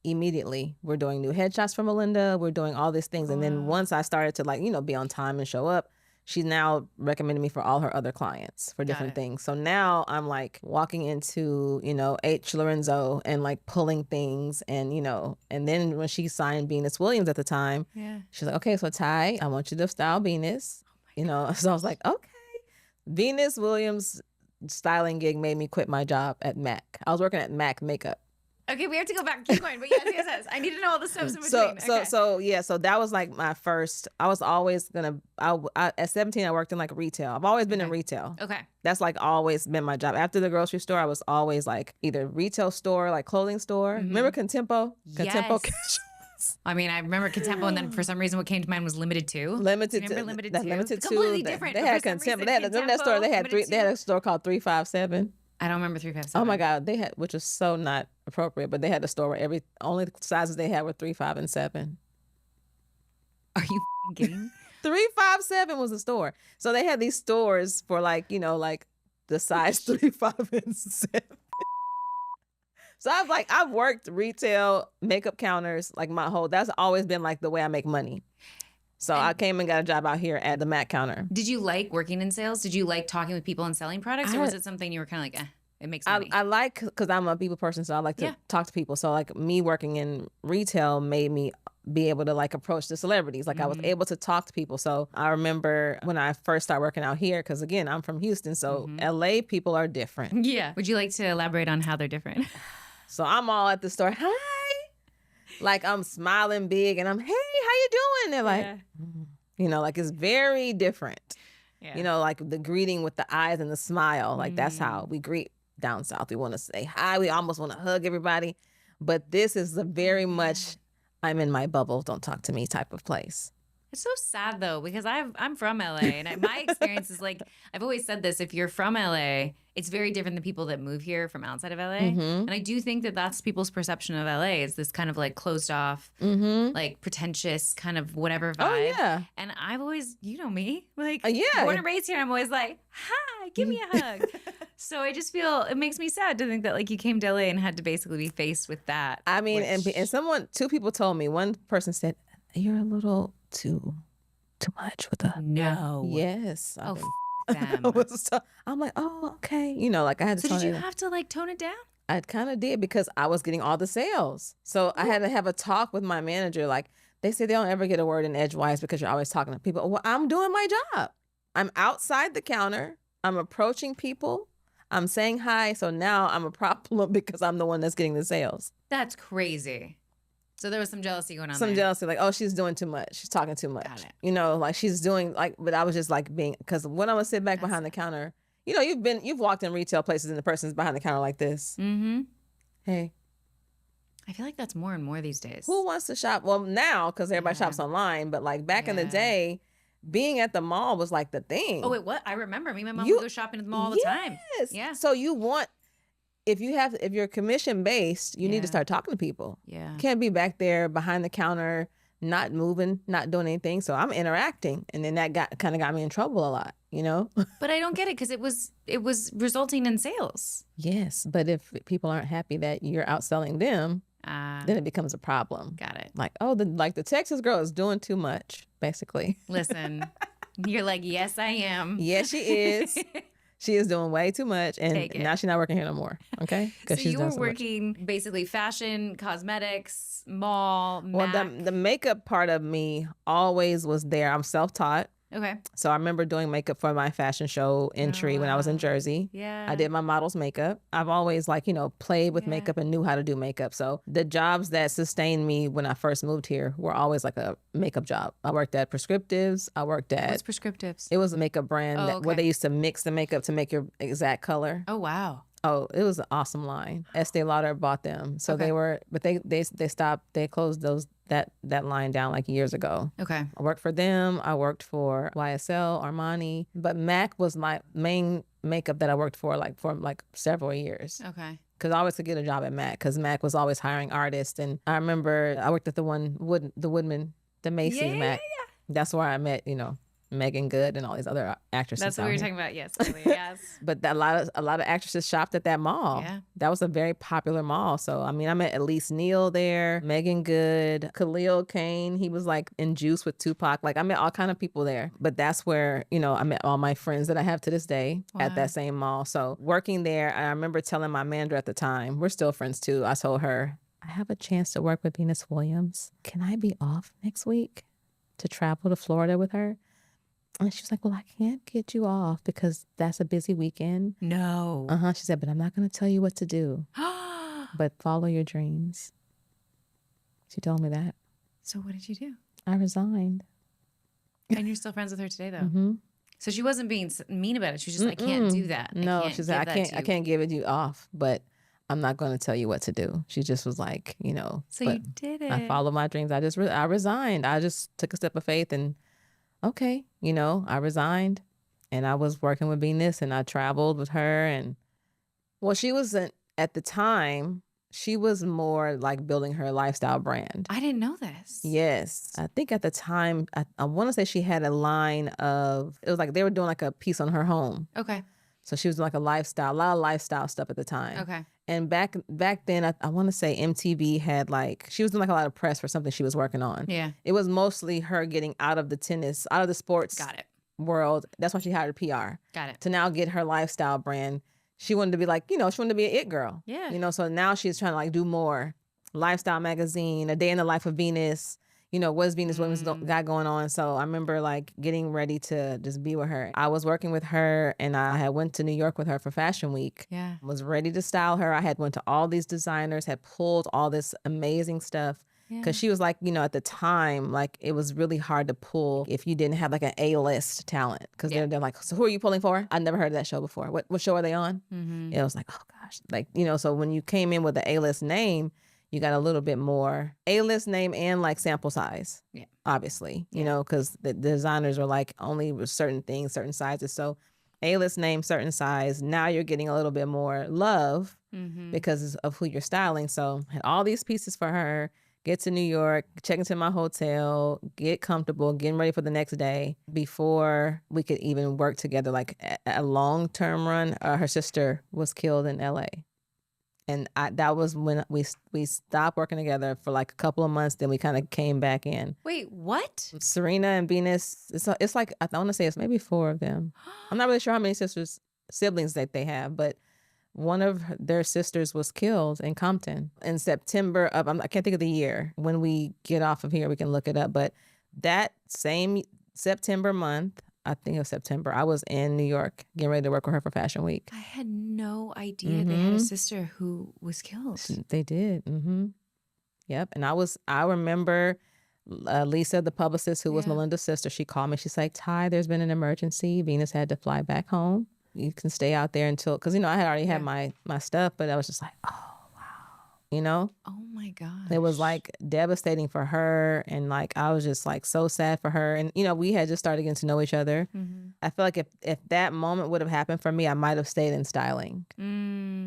Speaker 1: Immediately, we're doing new headshots for Melinda. We're doing all these things. And then once I started to be on time and show up, she's now recommended me for all her other clients for different things. So now I'm like walking into, H. Lorenzo and like pulling things and, and then when she signed Venus Williams at the time, she's like, okay, so Tai, I want you to style Venus. So I was like, okay. Venus Williams styling gig made me quit my job at MAC. I was working at MAC Makeup.
Speaker 2: Okay, we have to go back. Keep going. But yes. I need to know all the steps in between.
Speaker 1: So that was like my first. I was always at 17, I worked in like retail. I've always been in retail.
Speaker 2: Okay.
Speaker 1: That's like always been my job. After the grocery store, I was always like either retail store, like clothing store. Remember Contempo? Contempo
Speaker 2: Yes. I mean, I remember Contempo, and then for some reason what came to mind was Limited 2.
Speaker 1: Limited 2.
Speaker 2: Limited 2.
Speaker 1: Limited 2.
Speaker 2: Completely different.
Speaker 1: They had Contempo. Remember that store? They had a store called 357.
Speaker 2: I don't remember 357.
Speaker 1: Oh my God, they had, which was so not appropriate, but they had a store where only sizes they had were 3, 5, and 7.
Speaker 2: Are you kidding?
Speaker 1: 3, 5, 7 was the store. So they had these stores for like the size 3, 5, and 7. So I've worked retail makeup counters that's always been like the way I make money. So I came and got a job out here at the MAC counter.
Speaker 2: Did you like working in sales? Did you like talking with people and selling products? Or was it something you were kind of like, it makes money?
Speaker 1: I like, because I'm a people person, so I like to talk to people. So like me working in retail made me be able to like approach the celebrities. Like I was able to talk to people. So I remember when I first started working out here, because again, I'm from Houston, so LA people are different.
Speaker 2: Yeah. Would you like to elaborate on how they're different?
Speaker 1: So I'm all at the store. Hi. Like I'm smiling big and I'm, hey, how you doing? They're like, like it's very different. Yeah. Like the greeting with the eyes and the smile. Like that's how we greet down south. We want to say hi. We almost want to hug everybody. But this is a very much, I'm in my bubble, don't talk to me type of place.
Speaker 2: It's so sad though, because I'm from LA and my experience is like, I've always said this, if you're from LA, it's very different than people that move here from outside of LA. And I do think that that's people's perception of LA is this kind of like closed off, like pretentious kind of whatever vibe.
Speaker 1: Oh, yeah.
Speaker 2: And I've always, you know me, like
Speaker 1: yeah.
Speaker 2: born and raised here, I'm always like, hi, give me a hug. So I just feel, it makes me sad to think that like you came to LA and had to basically be faced with that.
Speaker 1: I mean, and two people told me, one person said, you're a little too much with the
Speaker 2: no.
Speaker 1: Yes.
Speaker 2: Oh, them.
Speaker 1: I'm like, oh, okay. You know, like I had to.
Speaker 2: So did you have to like tone it down?
Speaker 1: I kind of did because I was getting all the sales. So I had to have a talk with my manager. Like they say they don't ever get a word in edgewise because you're always talking to people. Well, I'm doing my job. I'm outside the counter. I'm approaching people. I'm saying hi. So now I'm a problem because I'm the one that's getting the sales.
Speaker 2: That's crazy. So there was some jealousy going on.
Speaker 1: Some jealousy, like, oh, she's doing too much. She's talking too much.
Speaker 2: Got it.
Speaker 1: You know, like she's doing like, but I was just like being, because when I would sit back behind the counter, you know, you've walked in retail places and the person's behind the counter like this. Mm-hmm. Hey.
Speaker 2: I feel like that's more and more these days.
Speaker 1: Who wants to shop? Well, now, because everybody shops online, but like back in the day, being at the mall was like the thing.
Speaker 2: Oh, wait, what? I remember me and my mom would go shopping at the mall all the time. Yeah.
Speaker 1: So you want, if you're commission based, you need to start talking to people.
Speaker 2: Yeah. You
Speaker 1: can't be back there behind the counter, not moving, not doing anything. So I'm interacting. And then that kind of got me in trouble a lot, you know?
Speaker 2: But I don't get it because it was resulting in sales.
Speaker 1: Yes. But if people aren't happy that you're outselling them, then it becomes a problem.
Speaker 2: Got it.
Speaker 1: Like, oh, the Texas girl is doing too much, basically.
Speaker 2: Listen, you're like, yes, I am.
Speaker 1: Yes, she is. She is doing way too much, and now she's not working here no more. Okay,
Speaker 2: so you were working basically fashion, cosmetics, mall.
Speaker 1: Well, the makeup part of me always was there. I'm self-taught.
Speaker 2: Okay.
Speaker 1: So I remember doing makeup for my fashion show entry when I was in Jersey.
Speaker 2: Yeah.
Speaker 1: I did my model's makeup. I've always played with makeup and knew how to do makeup. So the jobs that sustained me when I first moved here were always like a makeup job. I worked at Prescriptives.
Speaker 2: What's Prescriptives?
Speaker 1: It was a makeup brand where they used to mix the makeup to make your exact color.
Speaker 2: Oh, wow.
Speaker 1: Oh, it was an awesome line. Estee Lauder bought them. So they were, but they stopped, they closed that line down like years ago.
Speaker 2: Okay.
Speaker 1: I worked for them. I worked for YSL, Armani, but MAC was my main makeup that I worked for several years.
Speaker 2: Okay.
Speaker 1: Because I always could get a job at MAC because MAC was always hiring artists. And I remember I worked at the Woodman, the Macy's MAC. Yeah. That's where I met, Megan Good and all these other actresses.
Speaker 2: That's what we were talking about. Yes. Yes.
Speaker 1: But a lot of actresses shopped at that mall.
Speaker 2: Yeah.
Speaker 1: That was a very popular mall. So, I mean, I met Elise Neal there, Megan Good, Khalil Kane. He was like in Juice with Tupac. Like I met all kind of people there. But that's where, I met all my friends that I have to this day at that same mall. So working there, I remember telling my manager at the time, we're still friends too. I told her, I have a chance to work with Venus Williams. Can I be off next week to travel to Florida with her? And she was like, well, I can't get you off because that's a busy weekend.
Speaker 2: No.
Speaker 1: She said, but I'm not going to tell you what to do. But follow your dreams. She told me that.
Speaker 2: So what did you do?
Speaker 1: I resigned.
Speaker 2: And you're still friends with her today, though? Mm-hmm. So she wasn't being mean about it. She was just like, I can't do that.
Speaker 1: No, she said, I can't give it you off, but I'm not going to tell you what to do. She just was like,
Speaker 2: So you did it.
Speaker 1: I followed my dreams. I resigned. I just took a step of faith and okay, I resigned and I was working with Venus and I traveled with her. And well, she wasn't at the time, she was more like building her lifestyle brand.
Speaker 2: I didn't know this.
Speaker 1: Yes. I think at the time, I want to say she had a line of, it was like they were doing like a piece on her home.
Speaker 2: Okay.
Speaker 1: So she was doing like a lot of lifestyle stuff at the time.
Speaker 2: Okay.
Speaker 1: And back then, I want to say MTV had she was doing like a lot of press for something she was working on.
Speaker 2: Yeah.
Speaker 1: It was mostly her getting out of the sports world. That's why she hired a PR.
Speaker 2: Got it.
Speaker 1: To now get her lifestyle brand. She wanted to be she wanted to be an it girl.
Speaker 2: Yeah.
Speaker 1: So now she's trying to do more. Lifestyle magazine, A Day in the Life of Venus. What's Venus Williams got going on? So I remember getting ready to just be with her. I was working with her and I had went to New York with her for Fashion Week.
Speaker 2: Yeah.
Speaker 1: Was ready to style her. I had went to all these designers, had pulled all this amazing stuff. Because she was at the time, it was really hard to pull if you didn't have an A-list talent. Because they're like, so who are you pulling for? I never heard of that show before. What show are they on? Mm-hmm. It was like, oh gosh. So when you came in with an A-list name, you got a little bit more A-list name and like sample size. Yeah. Obviously, you know, because the designers are like only with certain things, certain sizes. So A-list name, certain size. Now you're getting a little bit more love because of who you're styling. So I had all these pieces for her. Get to New York, check into my hotel, get comfortable, getting ready for the next day before we could even work together. Like a long-term run, her sister was killed in LA. And that was when we stopped working together for like a couple of months. Then we kind of came back in.
Speaker 2: Wait, what?
Speaker 1: Serena and Venus, it's like, I want to say it's maybe 4 of them. I'm not really sure how many siblings that they have, but one of their sisters was killed in Compton in September of, I can't think of the year. When we get off of here, we can look it up. But that same September month, I think it was September, I was in New York getting ready to work with her for Fashion Week.
Speaker 2: I had no idea they had a sister who was killed.
Speaker 1: They did. Yep. And I remember Lisa, the publicist, who was Melinda's sister, she called me. She's like, Tai, there's been an emergency. Venus had to fly back home. You can stay out there until, because, you know, I had already had my stuff, but I was just like, oh, wow. You know?
Speaker 2: Oh my gosh.
Speaker 1: It was like devastating for her. And like, I was just like so sad for her. And, you know, we had just started getting to know each other. I feel like if that moment would have happened for me, I might have stayed in styling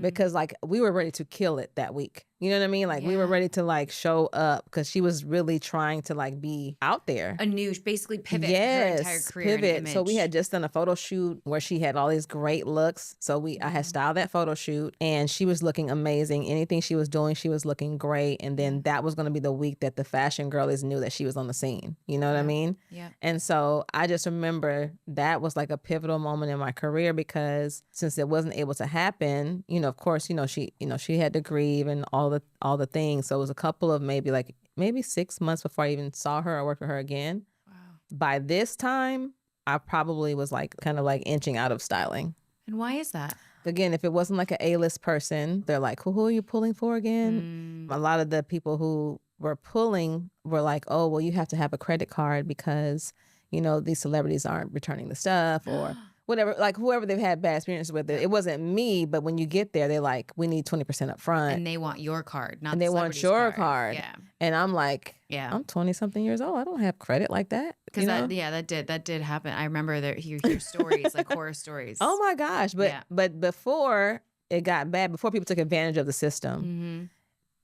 Speaker 1: because like we were ready to kill it that week. You know what I mean? Like we were ready to like show up because she was really trying to like be out there.
Speaker 2: A new, basically pivot her entire career and image.
Speaker 1: So we had just done a photo shoot where she had all these great looks. So I had styled that photo shoot and she was looking amazing. Anything she was doing, she was looking great. And then that was going to be the week that the fashion girlies knew that she was on the scene. You know what I mean?
Speaker 2: Yeah.
Speaker 1: And so I just remember that was like a pivotal moment in my career because since it wasn't able to happen, you know, of course, she had to grieve and all the things. So it was a couple of maybe 6 months before I even saw her or worked with her again. Wow. By this time, I probably was like kind of like inching out of styling.
Speaker 2: And why is that?
Speaker 1: Again, if it wasn't like an A-list person, they're like, who are you pulling for again? A lot of the people who were pulling were like, oh, well, you have to have a credit card because, you know, these celebrities aren't returning the stuff or whatever, like whoever they've had bad experiences with it. It wasn't me, but when you get there, they're like, we need 20% up front.
Speaker 2: And they want your card, not
Speaker 1: and they want your card.
Speaker 2: Yeah.
Speaker 1: And I'm like, I'm 20 something years old. I don't have credit like that.
Speaker 2: Because that did happen. I remember hear stories, like horror stories.
Speaker 1: Oh my gosh. But before it got bad, before people took advantage of the system,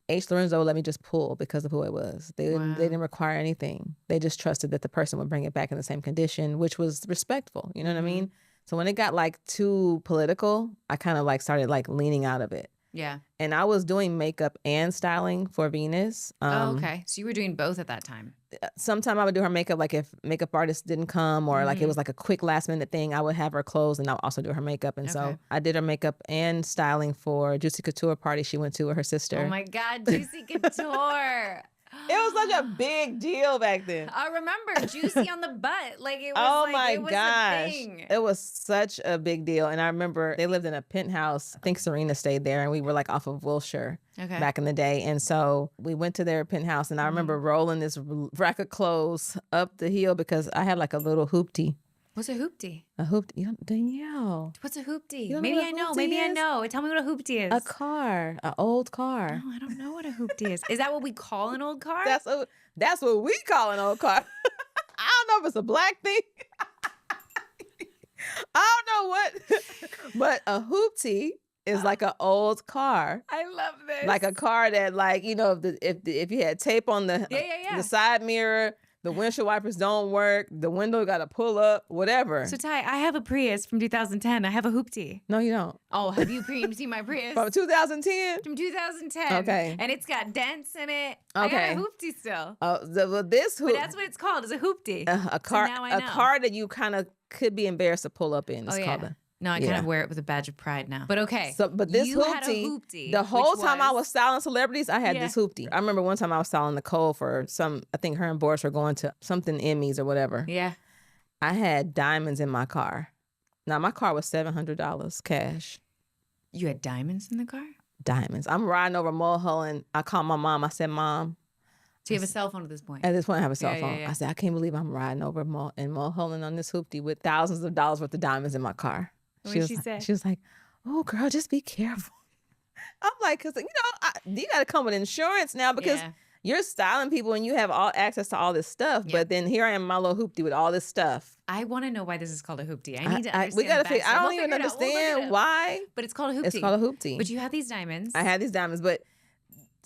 Speaker 1: H. Lorenzo let me just pull because of who it was. They didn't require anything. They just trusted that the person would bring it back in the same condition, which was respectful. You know what I mean? So when it got like too political, I kind of like started like leaning out of it.
Speaker 2: Yeah.
Speaker 1: And I was doing makeup and styling for Venus.
Speaker 2: Okay. So you were doing both at that time.
Speaker 1: Sometime I would do her makeup, like if makeup artists didn't come or like it was like a quick last minute thing, I would have her clothes and I would also do her makeup. And so I did her makeup and styling for Juicy Couture party she went to with her sister.
Speaker 2: Oh my God, Juicy Couture.
Speaker 1: It was such a big deal back then.
Speaker 2: I remember Juicy on the butt. Like it was a thing.
Speaker 1: It was such a big deal. And I remember they lived in a penthouse. I think Serena stayed there and we were like off of Wilshire back in the day. And so we went to their penthouse and I remember rolling this rack of clothes up the hill because I had like a little hooptee.
Speaker 2: What's a hooptee?
Speaker 1: A hooptee? Danielle.
Speaker 2: What's a hooptee? Maybe I know. Maybe I know. Tell me what a hooptee is.
Speaker 1: A car. An old car.
Speaker 2: No, I don't know what a hooptee is. Is that what we call an old car?
Speaker 1: That's what we call an old car. I don't know if it's a black thing. I don't know what. But a hooptee is like an old car.
Speaker 2: I love this.
Speaker 1: Like a car that, like, you know, if you had tape on the side mirror, the windshield wipers don't work, the window got to pull up, whatever.
Speaker 2: So, Tai, I have a Prius from 2010. I have a hooptee.
Speaker 1: No, you don't.
Speaker 2: Oh, have you seen my Prius?
Speaker 1: From 2010?
Speaker 2: From 2010.
Speaker 1: Okay.
Speaker 2: And it's got dents in it.
Speaker 1: Okay.
Speaker 2: I got a hooptee still.
Speaker 1: Oh,
Speaker 2: but that's what it's called, is a hooptee.
Speaker 1: A car, so a car that you kind of could be embarrassed to pull up in. It's called a...
Speaker 2: No, I kind of wear it with a badge of pride now. But okay.
Speaker 1: So, but this hooptee, the whole time I was styling celebrities, I had this hooptee. I remember one time I was styling Nicole for I think her and Boris were going to something Emmys or whatever.
Speaker 2: Yeah.
Speaker 1: I had diamonds in my car. Now, my car was $700 cash.
Speaker 2: You had diamonds in the car?
Speaker 1: Diamonds. I'm riding over Mulholland. I called my mom. I said, Mom.
Speaker 2: So you have a cell phone at this point?
Speaker 1: At this point, I have a cell phone. Yeah. I said, I can't believe I'm riding over in Mulholland on this hoopty with thousands of dollars worth of diamonds in my car.
Speaker 2: What did she say?
Speaker 1: She was like, oh, girl, just be careful. I'm like, because, you got to come with insurance now because you're styling people and you have all access to all this stuff. Yep. But then here I am, my little hoopty with all this stuff.
Speaker 2: I want to know why this is called a hoopty. I need to understand.
Speaker 1: We gotta figure. I don't even understand why.
Speaker 2: But it's called a hoopty.
Speaker 1: It's called a hoopty.
Speaker 2: But you have these diamonds.
Speaker 1: I had these diamonds, but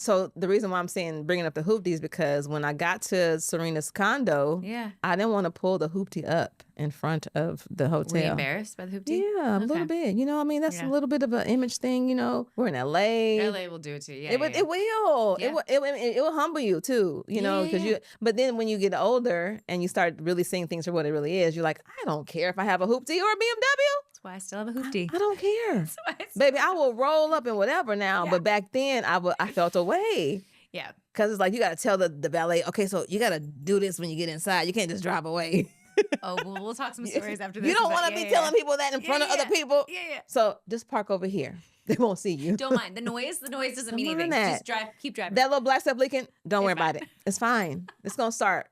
Speaker 1: so the reason why I'm saying bringing up the hoopty is because when I got to Serena's condo, I didn't want to pull the hoopty up in front of the hotel.
Speaker 2: Were you embarrassed by the hoopty?
Speaker 1: Yeah, a little bit. That's a little bit of an image thing. We're in LA.
Speaker 2: LA will do it to you.
Speaker 1: It will. Yeah. It will humble you too. Because But then when you get older and you start really seeing things for what it really is, you're like, I don't care if I have a hoopty or a BMW.
Speaker 2: That's why I still have a hoopty.
Speaker 1: I don't care. Baby, I will roll up in whatever now. Yeah. But back then, I felt away.
Speaker 2: Yeah.
Speaker 1: Because it's like, you got to tell the valet, okay, so you got to do this when you get inside. You can't just drive away.
Speaker 2: Oh, well, we'll talk some stories after this.
Speaker 1: You don't want to be telling people that in front of other people.
Speaker 2: Yeah.
Speaker 1: So just park over here. They won't see you.
Speaker 2: Don't mind. The noise doesn't mean anything. Just keep driving.
Speaker 1: That little black stuff leaking, don't worry about it. It's fine. It's going to start.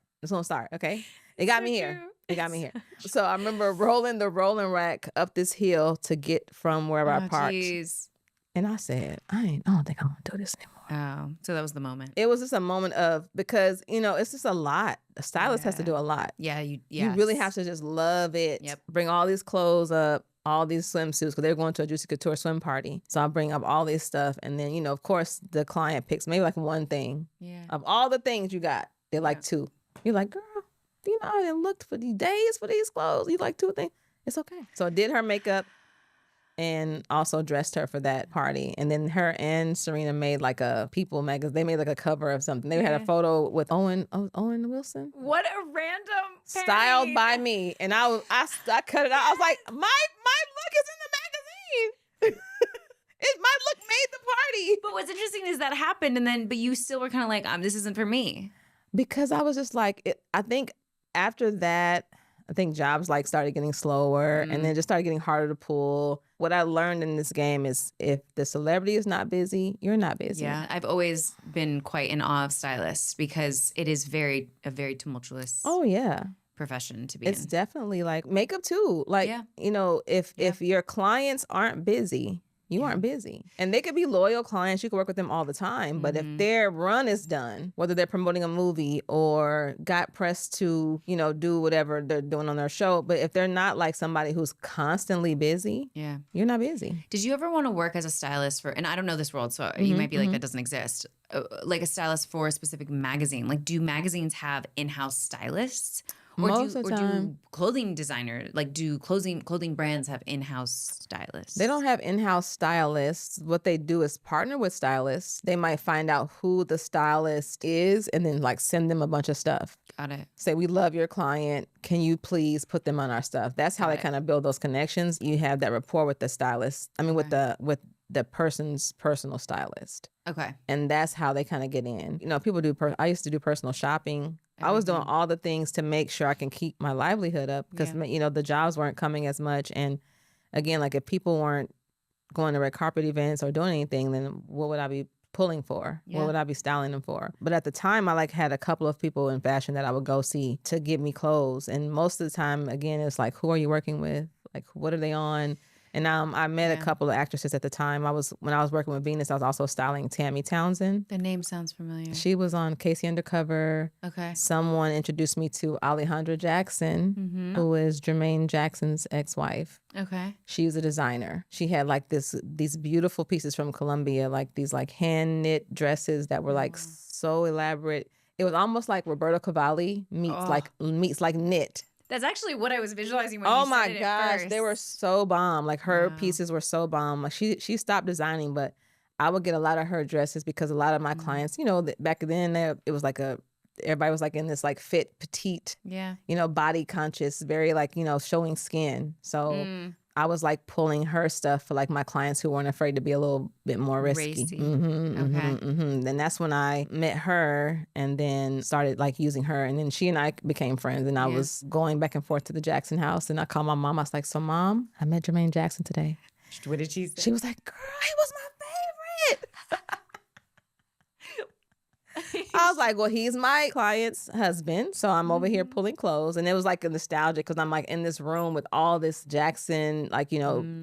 Speaker 1: Okay? It got me here. It got me here. So I remember rolling the rolling rack up this hill to get from wherever I parked. Geez. And I said, I don't think I want to do this anymore.
Speaker 2: Oh, so that was the moment.
Speaker 1: It was just a moment of, because, it's just a lot. A stylist has to do a lot.
Speaker 2: Yeah. You
Speaker 1: really have to just love it.
Speaker 2: Yep.
Speaker 1: Bring all these clothes up, all these swimsuits, because they're going to a Juicy Couture swim party. So I bring up all this stuff. And then, of course, the client picks maybe like one thing. Yeah. Of all the things you got, they're like two. You're like, girl, I done looked for these days for these clothes. You like two things? It's okay. So I did her makeup and also dressed her for that party. And then her and Serena made like a People magazine. They made like a cover of something. They had a photo with Owen Wilson.
Speaker 2: What a random pairing.
Speaker 1: Styled by me. And I cut it out. I was like, my look is in the magazine. My look made the party.
Speaker 2: But what's interesting is that happened, but you still were kind of like, this isn't for me.
Speaker 1: Because I was just like, I think after that, jobs like started getting slower and then just started getting harder to pull. What I learned in this game is if the celebrity is not busy, you're not busy.
Speaker 2: Yeah, I've always been quite in awe of stylists because it is a very tumultuous profession to be in.
Speaker 1: It's definitely like makeup too. Like, if your clients aren't busy, you aren't busy. And they could be loyal clients. You can work with them all the time. But if their run is done, whether they're promoting a movie or got pressed to, do whatever they're doing on their show, but if they're not like somebody who's constantly busy, you're not busy.
Speaker 2: Did you ever want to work as a stylist and I don't know this world, so you might be like, that doesn't exist, like a stylist for a specific magazine? Like, do magazines have in-house stylists? Or do clothing designers, do clothing brands have in-house stylists?
Speaker 1: They don't have in-house stylists. What they do is partner with stylists. They might find out who the stylist is and then send them a bunch of stuff.
Speaker 2: Got it.
Speaker 1: Say, we love your client. Can you please put them on our stuff? That's how they kind of build those connections. You have that rapport with the stylist. With the person's personal stylist. Okay. And that's how they kind of get in. People do, I used to do personal shopping. I was doing all the things to make sure I can keep my livelihood up because, the jobs weren't coming as much. And again, if people weren't going to red carpet events or doing anything, then what would I be pulling for? Yeah. What would I be styling them for? But at the time, I had a couple of people in fashion that I would go see to give me clothes. And most of the time, again, it's who are you working with? What are they on? And I met a couple of actresses at the time. When I was working with Venus, I was also styling Tammy Townsend.
Speaker 2: The name sounds familiar.
Speaker 1: She was on Casey Undercover. Okay. Someone introduced me to Alejandra Jackson, who is Jermaine Jackson's ex-wife. Okay. She was a designer. She had these beautiful pieces from Colombia, these hand knit dresses that were so elaborate. It was almost like Roberto Cavalli meets knit.
Speaker 2: That's actually what I was visualizing when you said it. Oh my gosh,
Speaker 1: they were so bomb. Her pieces were so bomb. She stopped designing, but I would get a lot of her dresses because a lot of my clients, back then it was everybody was in this fit, petite, body conscious, very showing skin. So I was pulling her stuff for my clients who weren't afraid to be a little bit more risky. Then that's when I met her and then started using her. And then she and I became friends. And I was going back and forth to the Jackson house. And I called my mom. I was like, so Mom, I met Jermaine Jackson today.
Speaker 2: What did she say?
Speaker 1: She was like, girl, he was my favorite. I was like, well, he's my client's husband, so I'm over here pulling clothes. And it was a nostalgic because I'm in this room with all this Jackson,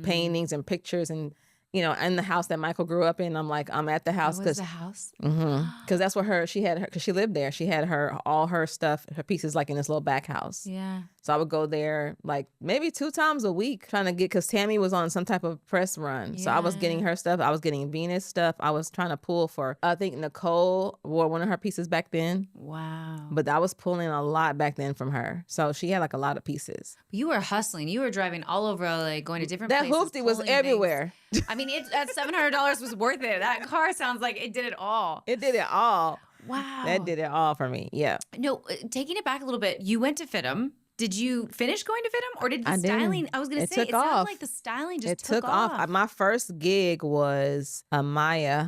Speaker 1: paintings and pictures. And in the house that Michael grew up in. I'm like, I'm at the house
Speaker 2: What was the house?
Speaker 1: Because that's where because she lived there. She had all her stuff, her pieces like in this little back house.
Speaker 2: Yeah.
Speaker 1: So I would go there like maybe 2 times a week trying to because Tammy was on some type of press run. So I was getting her stuff. I was getting Venus stuff. I was trying to pull for, I think Nicole wore one of her pieces back then.
Speaker 2: Wow.
Speaker 1: But I was pulling a lot back then from her. So she had like a lot of pieces.
Speaker 2: You were hustling. You were driving all over LA, going to different places.
Speaker 1: That Hooptee was everywhere.
Speaker 2: I mean, that $700 was worth it. That car sounds like it did it all.
Speaker 1: It did it all.
Speaker 2: Wow.
Speaker 1: That did it all for me. Yeah.
Speaker 2: No, taking it back a little bit, you went to FITM. Did you finish going to FITM, or did the styling? I was going to say, it sounded like the styling just took off.
Speaker 1: My first gig was a Maya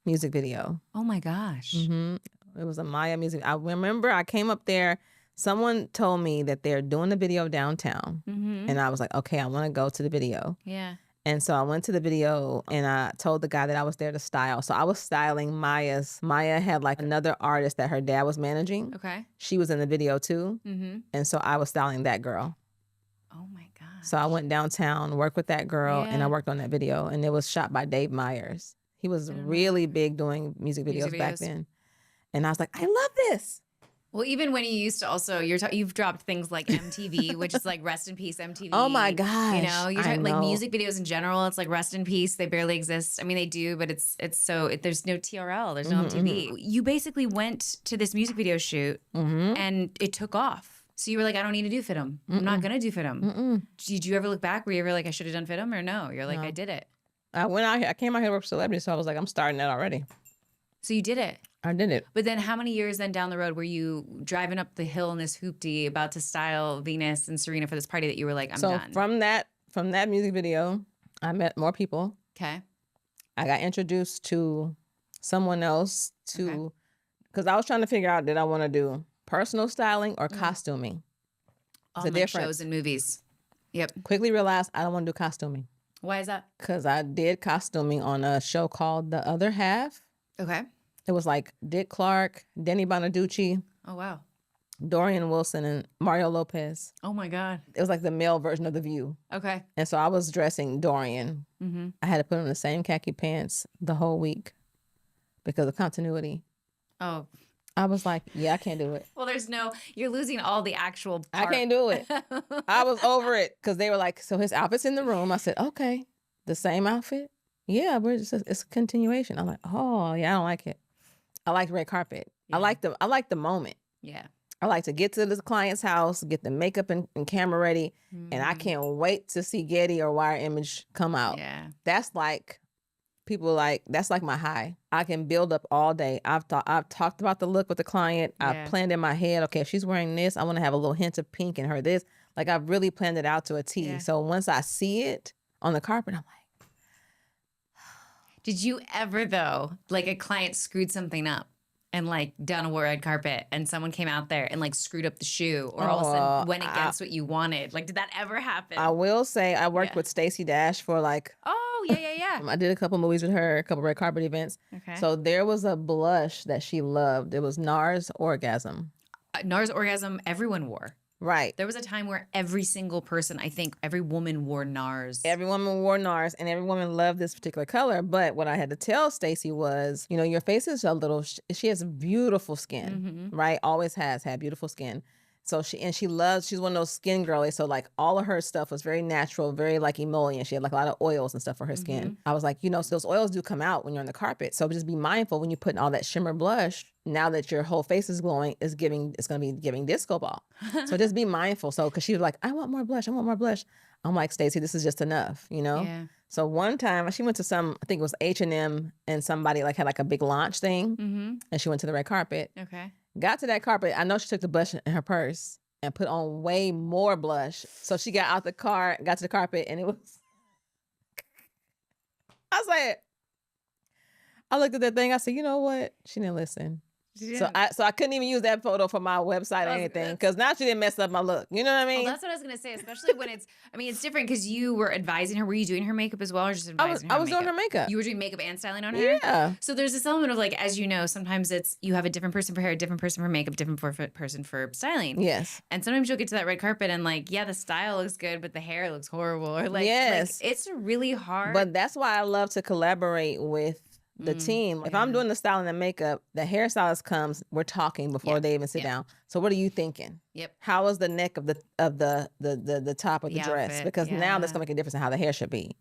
Speaker 1: music video.
Speaker 2: Oh my gosh.
Speaker 1: It was a Maya music. I remember I came up there. Someone told me that they're doing the video downtown. And I was like, okay, I want to go to the video.
Speaker 2: Yeah.
Speaker 1: And so I went to the video and I told the guy that I was there to style. So I was styling Maya's. Maya had like another artist that her dad was managing.
Speaker 2: Okay.
Speaker 1: She was in the video too. And so I was styling that girl.
Speaker 2: Oh my gosh.
Speaker 1: So I went downtown, worked with that girl, and I worked on that video. And it was shot by Dave Myers. He was really big doing music videos back then. And I was like, I love this.
Speaker 2: Well, even when you used to also, you've dropped things like MTV, which is like rest in peace MTV.
Speaker 1: Oh my gosh.
Speaker 2: You're talking like music videos in general. It's like rest in peace. They barely exist. I mean, they do, but there's no TRL. There's no MTV. You basically went to this music video shoot and it took off. So you were like, I don't need to do FITM. I'm not going to do FITM. Did you ever look back? Were you ever like, I should have done FITM, or no? You're like, I did it.
Speaker 1: I went out here. I came out here to work for celebrities, so I was like, I'm starting that already.
Speaker 2: So you did it.
Speaker 1: I did it.
Speaker 2: But then how many years then down the road were you driving up the hill in this Hooptee about to style Venus and Serena for this party that you were like, I'm done?
Speaker 1: So from that music video, I met more people.
Speaker 2: Okay.
Speaker 1: I got introduced to someone else because I was trying to figure out, did I want to do personal styling or costuming?
Speaker 2: All my shows and movies. Yep.
Speaker 1: Quickly realized I don't want to do costuming.
Speaker 2: Why is that?
Speaker 1: Because I did costuming on a show called The Other Half.
Speaker 2: Okay.
Speaker 1: It was like Dick Clark, Denny Bonaducci.
Speaker 2: Oh, wow.
Speaker 1: Dorian Wilson and Mario Lopez.
Speaker 2: Oh, my God.
Speaker 1: It was like the male version of The View.
Speaker 2: Okay.
Speaker 1: And so I was dressing Dorian. I had to put on the same khaki pants the whole week because of continuity.
Speaker 2: Oh.
Speaker 1: I was like, yeah, I can't do it.
Speaker 2: Well, you're losing all the actual part.
Speaker 1: I can't do it. I was over it because they were like, so his outfit's in the room. I said, okay, the same outfit? Yeah, it's a continuation. I'm like, oh, yeah, I don't like it. I like red carpet. Yeah. I like the moment.
Speaker 2: Yeah.
Speaker 1: I like to get to the client's house, get the makeup and camera ready, and I can't wait to see Getty or Wire Image come out.
Speaker 2: Yeah.
Speaker 1: That's like that's like my high. I can build up all day. I've talked about the look with the client. I've planned in my head, okay, if she's wearing this, I want to have a little hint of pink in her this. Like I've really planned it out to a T. Yeah. So once I see it on the carpet, I'm like,
Speaker 2: did you ever, though, like a client screwed something up and like done a red carpet and someone came out there and like screwed up the shoe or all of a sudden went against what you wanted? Like, did that ever happen?
Speaker 1: I will say I worked with Stacey Dash for like...
Speaker 2: Oh, yeah.
Speaker 1: I did a couple movies with her, a couple red carpet events. Okay. So there was a blush that she loved. It was NARS Orgasm.
Speaker 2: NARS Orgasm, everyone wore.
Speaker 1: Right.
Speaker 2: There was a time where every single person, I think every woman wore NARS.
Speaker 1: Every woman wore NARS and every woman loved this particular color. But what I had to tell Stacey was, your face is a little, she has beautiful skin, right? Always has had beautiful skin. So she's one of those skin girlies. So like all of her stuff was very natural, very like emollient. She had like a lot of oils and stuff for her skin. I was like, so those oils do come out when you're on the carpet. So just be mindful when you're putting all that shimmer blush. Now that your whole face is glowing, it's going to be giving disco ball. So just be mindful. So, cause she was like, I want more blush. I'm like, Stacey, this is just enough, Yeah. So one time she went to I think it was H&M and somebody like had like a big launch thing and she went to the red carpet.
Speaker 2: Okay.
Speaker 1: Got to that carpet. I know she took the blush in her purse and put on way more blush. So she got out the car, got to the carpet, and it was... I looked at that thing. I said, you know what? She didn't listen. So I couldn't even use that photo for my website or anything because now she didn't mess up my look. You know what I mean?
Speaker 2: Well, that's what I was gonna say, especially when it's different because you were advising her. Were you doing her makeup as well, or just advising her?
Speaker 1: I was doing her makeup.
Speaker 2: You were doing makeup and styling on her.
Speaker 1: Yeah.
Speaker 2: So there's this element of like, as you know, sometimes you have a different person for hair, a different person for makeup, different person for styling.
Speaker 1: Yes.
Speaker 2: And sometimes you'll get to that red carpet and like, yeah, the style looks good, but the hair looks horrible, or like,
Speaker 1: yes,
Speaker 2: it's really hard.
Speaker 1: But that's why I love to collaborate with the team. If I'm doing the styling and makeup, the hairstylist comes, we're talking before they even sit down. So what are you thinking?
Speaker 2: Yep.
Speaker 1: How is the neck of the top of the dress?
Speaker 2: outfit,
Speaker 1: Because now that's gonna make a difference in how the hair should be.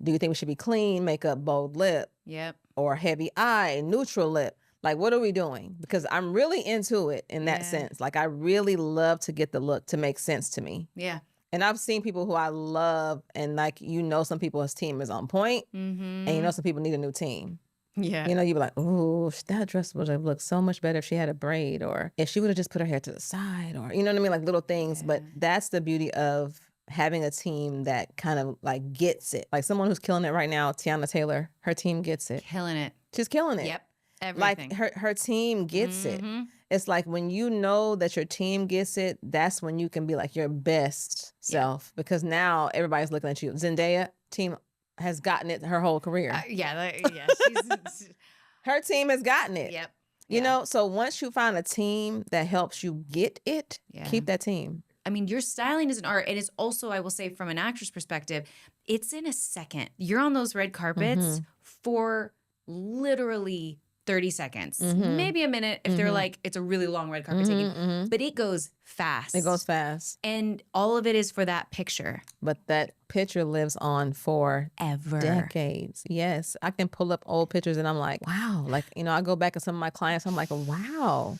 Speaker 1: Do you think we should be clean, makeup, bold lip?
Speaker 2: Yep.
Speaker 1: Or heavy eye, neutral lip? Like, what are we doing? Because I'm really into it in that sense. Like, I really love to get the look to make sense to me.
Speaker 2: Yeah.
Speaker 1: And I've seen people who I love, and like, some people's team is on point, and some people need a new team.
Speaker 2: Yeah.
Speaker 1: You be like, ooh, that dress would have looked so much better if she had a braid, or if she would have just put her hair to the side, or, you know what I mean? Like little things. But that's the beauty of having a team that kind of like gets it. Like someone who's killing it right now, Tiana Taylor, her team gets it.
Speaker 2: Killing it.
Speaker 1: She's killing it.
Speaker 2: Yep. Everything.
Speaker 1: Like her team gets it. It's like when you know that your team gets it, that's when you can be like your best self, because now everybody's looking at you. Zendaya team has gotten it her whole career. Her team has gotten it.
Speaker 2: Yep.
Speaker 1: You know, so once you find a team that helps you get it, keep that team.
Speaker 2: I mean, your styling is an art. And it's also, I will say, from an actress perspective, it's in a second. You're on those red carpets for literally 30 seconds, maybe a minute if they're like, it's a really long red carpet taking, but it goes fast.
Speaker 1: It goes fast.
Speaker 2: And all of it is for that picture.
Speaker 1: But that picture lives on for decades. Yes. I can pull up old pictures and I'm like, wow. Like, I go back to some of my clients, I'm like, wow.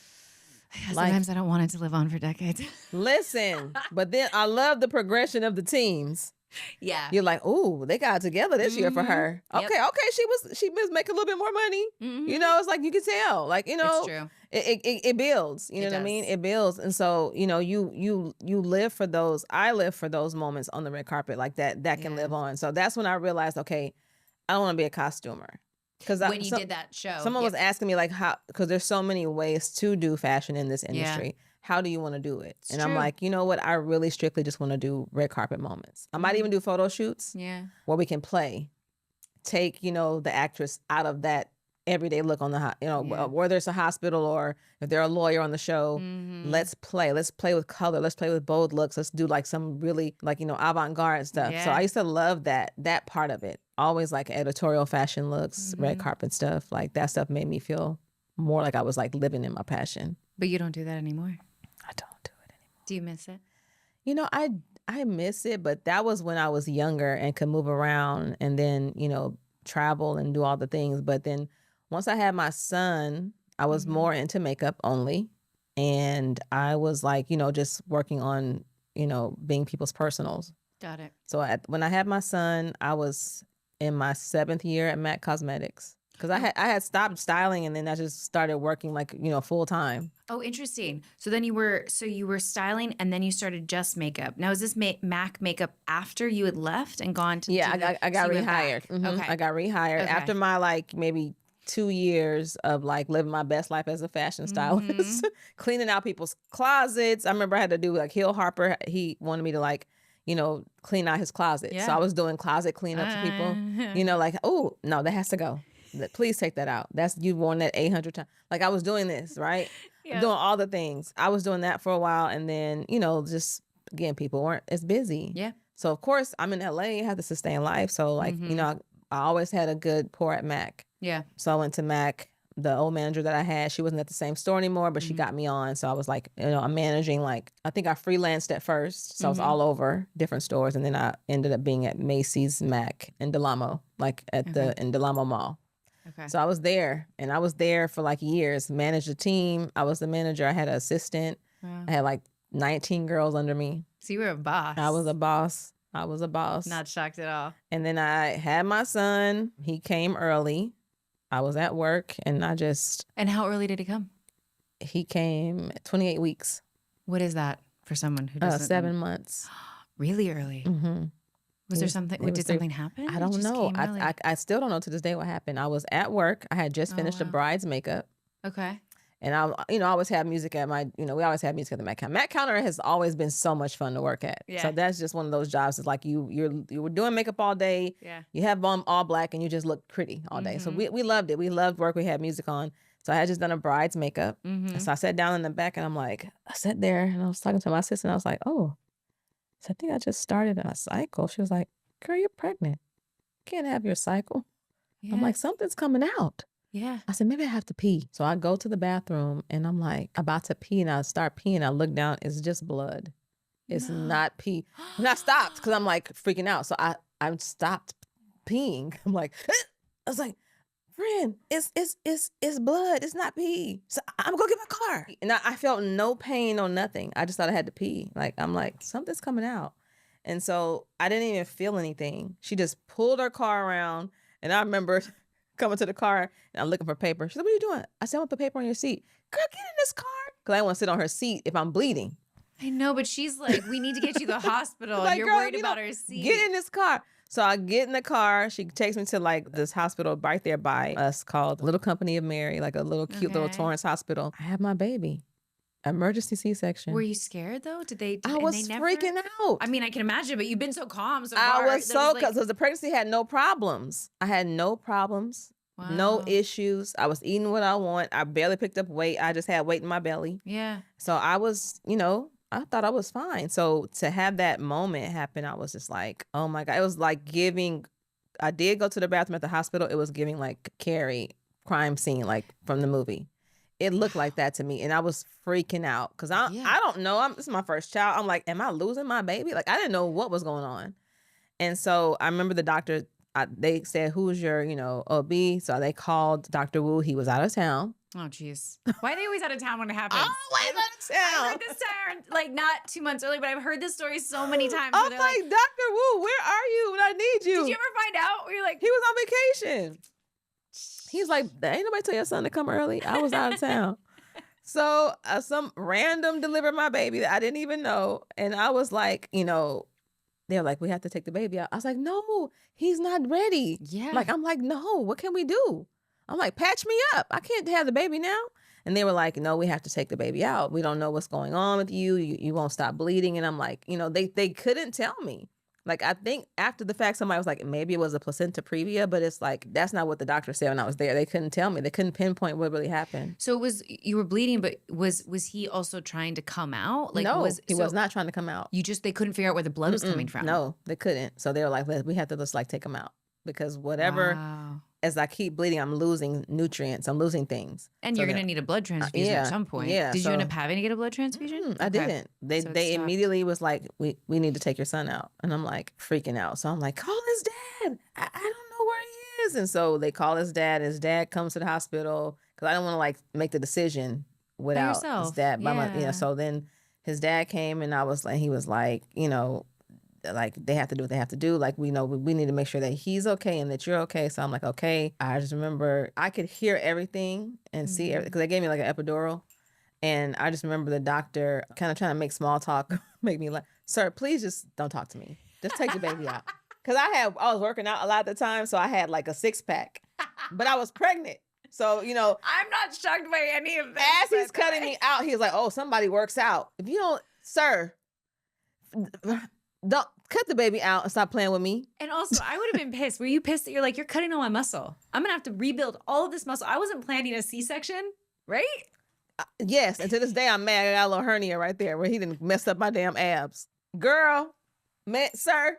Speaker 2: Sometimes I don't want it to live on for decades.
Speaker 1: Listen, but then I love the progression of the teams.
Speaker 2: Yeah.
Speaker 1: You're like, oh, they got together this year for her. Okay, she was making a little bit more money. It's like you can tell. Like,
Speaker 2: it's true.
Speaker 1: It builds. You know what I mean? It builds. And so, you live for those. I live for those moments on the red carpet like that can live on. So that's when I realized, okay, I don't want to be a costumer. Because
Speaker 2: when you did that show,
Speaker 1: someone was asking me like how, because there's so many ways to do fashion in this industry. How do you want to do it? And I'm like, you know what? I really strictly just want to do red carpet moments. I might even do photo shoots where we can play. Take, the actress out of that everyday look on the, whether it's a hospital or if they're a lawyer on the show. Let's play. Let's play with color. Let's play with bold looks. Let's do like some really like, avant-garde stuff. So I used to love that part of it. Always like editorial fashion looks, red carpet stuff. Like that stuff made me feel more like I was like living in my passion.
Speaker 2: But you don't do that anymore.
Speaker 1: I don't do it anymore.
Speaker 2: Do you miss it?
Speaker 1: I miss it, but that was when I was younger and could move around and then, travel and do all the things. But then once I had my son, I was more into makeup only. And I was like, just working on, being people's personals.
Speaker 2: Got it.
Speaker 1: So when I had my son, I was in my 7th year at MAC Cosmetics. Because I had stopped styling and then I just started working like, full time.
Speaker 2: Oh, interesting. So then you were styling and then you started just makeup. Now, is this MAC makeup after you had left and gone to
Speaker 1: I got rehired.
Speaker 2: Okay.
Speaker 1: I got rehired after my like maybe 2 years of like living my best life as a fashion stylist, cleaning out people's closets. I remember I had to do like Hill Harper. He wanted me to like, clean out his closet. Yeah. So I was doing closet cleanup for people, like, oh, no, that has to go. Please take that out. You've worn that 800 times. Like I was doing this, right? Yeah. Doing all the things. I was doing that for a while. And then, just again, people weren't as busy.
Speaker 2: Yeah.
Speaker 1: So of course I'm in LA, I had to sustain life. So like, I always had a good pour at MAC.
Speaker 2: Yeah.
Speaker 1: So I went to MAC. The old manager that I had, she wasn't at the same store anymore, but she got me on. So I was like, I'm managing like, I think I freelanced at first. So I was all over different stores. And then I ended up being at Macy's, MAC, and Del Amo, like in Del Amo Mall.
Speaker 2: Okay.
Speaker 1: So I was there and I was there for like years, managed a team. I was the manager. I had an assistant. Wow. I had like 19 girls under me.
Speaker 2: So you were a boss.
Speaker 1: I was a boss.
Speaker 2: Not shocked at all.
Speaker 1: And then I had my son. He came early. I was at work and I just...
Speaker 2: And how early did he come?
Speaker 1: He came 28 weeks.
Speaker 2: What is that for someone who doesn't...
Speaker 1: 7 months.
Speaker 2: Really early? Mm-hmm. Was there something? Did something happen?
Speaker 1: I don't know. I still don't know to this day what happened. I was at work. I had just finished a bride's makeup.
Speaker 2: Okay.
Speaker 1: And I always have music at my, we always have music at the Met Counter. Met Counter has always been so much fun to work at.
Speaker 2: Yeah.
Speaker 1: So that's just one of those jobs. It's like you were doing makeup all day.
Speaker 2: Yeah.
Speaker 1: You have on all black and you just look pretty all day. So we loved it. We loved work. We had music on. So I had just done a bride's makeup. So I sat down in the back and I sat there and I was talking to my sister and I was like, oh, so I think I just started a cycle. She was like, girl, you're pregnant. You can't have your cycle. Yeah. I'm like, something's coming out.
Speaker 2: Yeah.
Speaker 1: I said, maybe I have to pee. So I go to the bathroom and I'm like about to pee and I start peeing. I look down, it's just blood. It's not pee. And I stopped because I'm like freaking out. So I stopped peeing. I'm like, I was like, friend, it's blood. It's not pee. So I'm gonna go get my car. And I felt no pain or nothing. I just thought I had to pee. Like, I'm like, something's coming out. And so I didn't even feel anything. She just pulled her car around. And I remember coming to the car and I'm looking for paper. She said, what are you doing? I said, I want the paper on your seat. Girl, get in this car. Because I don't want to sit on her seat if I'm bleeding.
Speaker 2: I know, but she's like, we need to get you to the hospital.
Speaker 1: Like,
Speaker 2: and you're worried about her seat.
Speaker 1: Get in this car. So I get in the car. She takes me to like this hospital right there by us called Little Company of Mary, like a little cute little Torrance hospital. I have my baby. Emergency C-section.
Speaker 2: Were you scared though?
Speaker 1: I was freaking out.
Speaker 2: I mean, I can imagine, but you've been so calm so
Speaker 1: far. I was so, because
Speaker 2: like...
Speaker 1: the pregnancy had no problems. I had no problems, no issues. I was eating what I want. I barely picked up weight. I just had weight in my belly.
Speaker 2: Yeah.
Speaker 1: So I was, I thought I was fine. So to have that moment happen, I was just like, oh my God. It was like I did go to the bathroom at the hospital. It was giving like Carrie crime scene, like from the movie. It looked like that to me. And I was freaking out because I don't know. This is my first child. I'm like, am I losing my baby? Like, I didn't know what was going on. And so I remember the doctor, they said, who's your, OB? So they called Dr. Wu. He was out of town.
Speaker 2: Oh, jeez. Why are they always out of town when it happens?
Speaker 1: Always out of town.
Speaker 2: I heard this time, like not 2 months early, but I've heard this story so many times.
Speaker 1: I'm like, Dr. Wu, where are you when I need you?
Speaker 2: Did you ever find out? Where you're like,
Speaker 1: he was on vacation. He's like, ain't nobody tell your son to come early. I was out of town. So some random delivered my baby that I didn't even know. And I was like, they're like, we have to take the baby out. I was like, no, he's not ready. Yeah. I'm like, no, what can we do? I'm like, patch me up. I can't have the baby now. And they were like, no, we have to take the baby out. We don't know what's going on with you. You won't stop bleeding. And I'm like, they couldn't tell me. Like, I think after the fact, somebody was like, maybe it was a placenta previa, but it's like, that's not what the doctor said when I was there. They couldn't tell me. They couldn't pinpoint what really happened.
Speaker 2: So you were bleeding, but was he also trying to come out? Like,
Speaker 1: no, he was not trying to come out.
Speaker 2: They couldn't figure out where the blood was coming from.
Speaker 1: No, they couldn't. So they were like, we have to just like take him out because whatever, as I keep bleeding, I'm losing nutrients. I'm losing things.
Speaker 2: And you're going to need a blood transfusion at some point.
Speaker 1: Yeah.
Speaker 2: Did you end up having to get a blood transfusion?
Speaker 1: I didn't. They immediately was like, we need to take your son out. And I'm like freaking out. So I'm like, call his dad. I don't know where he is. And so they call his dad. His dad comes to the hospital because I don't want to like make the decision without his dad. So then his dad came and he was like, like they have to do what they have to do. Like, we know we need to make sure that he's okay and that you're okay. So I'm like, okay. I just remember I could hear everything and see everything because they gave me like an epidural. And I just remember the doctor kind of trying to make small talk, make me like, sir, please just don't talk to me. Just take the baby out. Because I was working out a lot at the time. So I had like a 6-pack, but I was pregnant. So,
Speaker 2: I'm not shocked by any of this.
Speaker 1: As he's cutting me out, he's like, oh, somebody works out. If you don't, sir, don't cut the baby out and stop playing with me.
Speaker 2: And also, I would have been pissed. Were you pissed that you're cutting all my muscle? I'm going to have to rebuild all of this muscle. I wasn't planning a C-section, right?
Speaker 1: Yes. And to this day, I'm mad. I got a little hernia right there where he didn't mess up my damn abs. Girl, man, sir,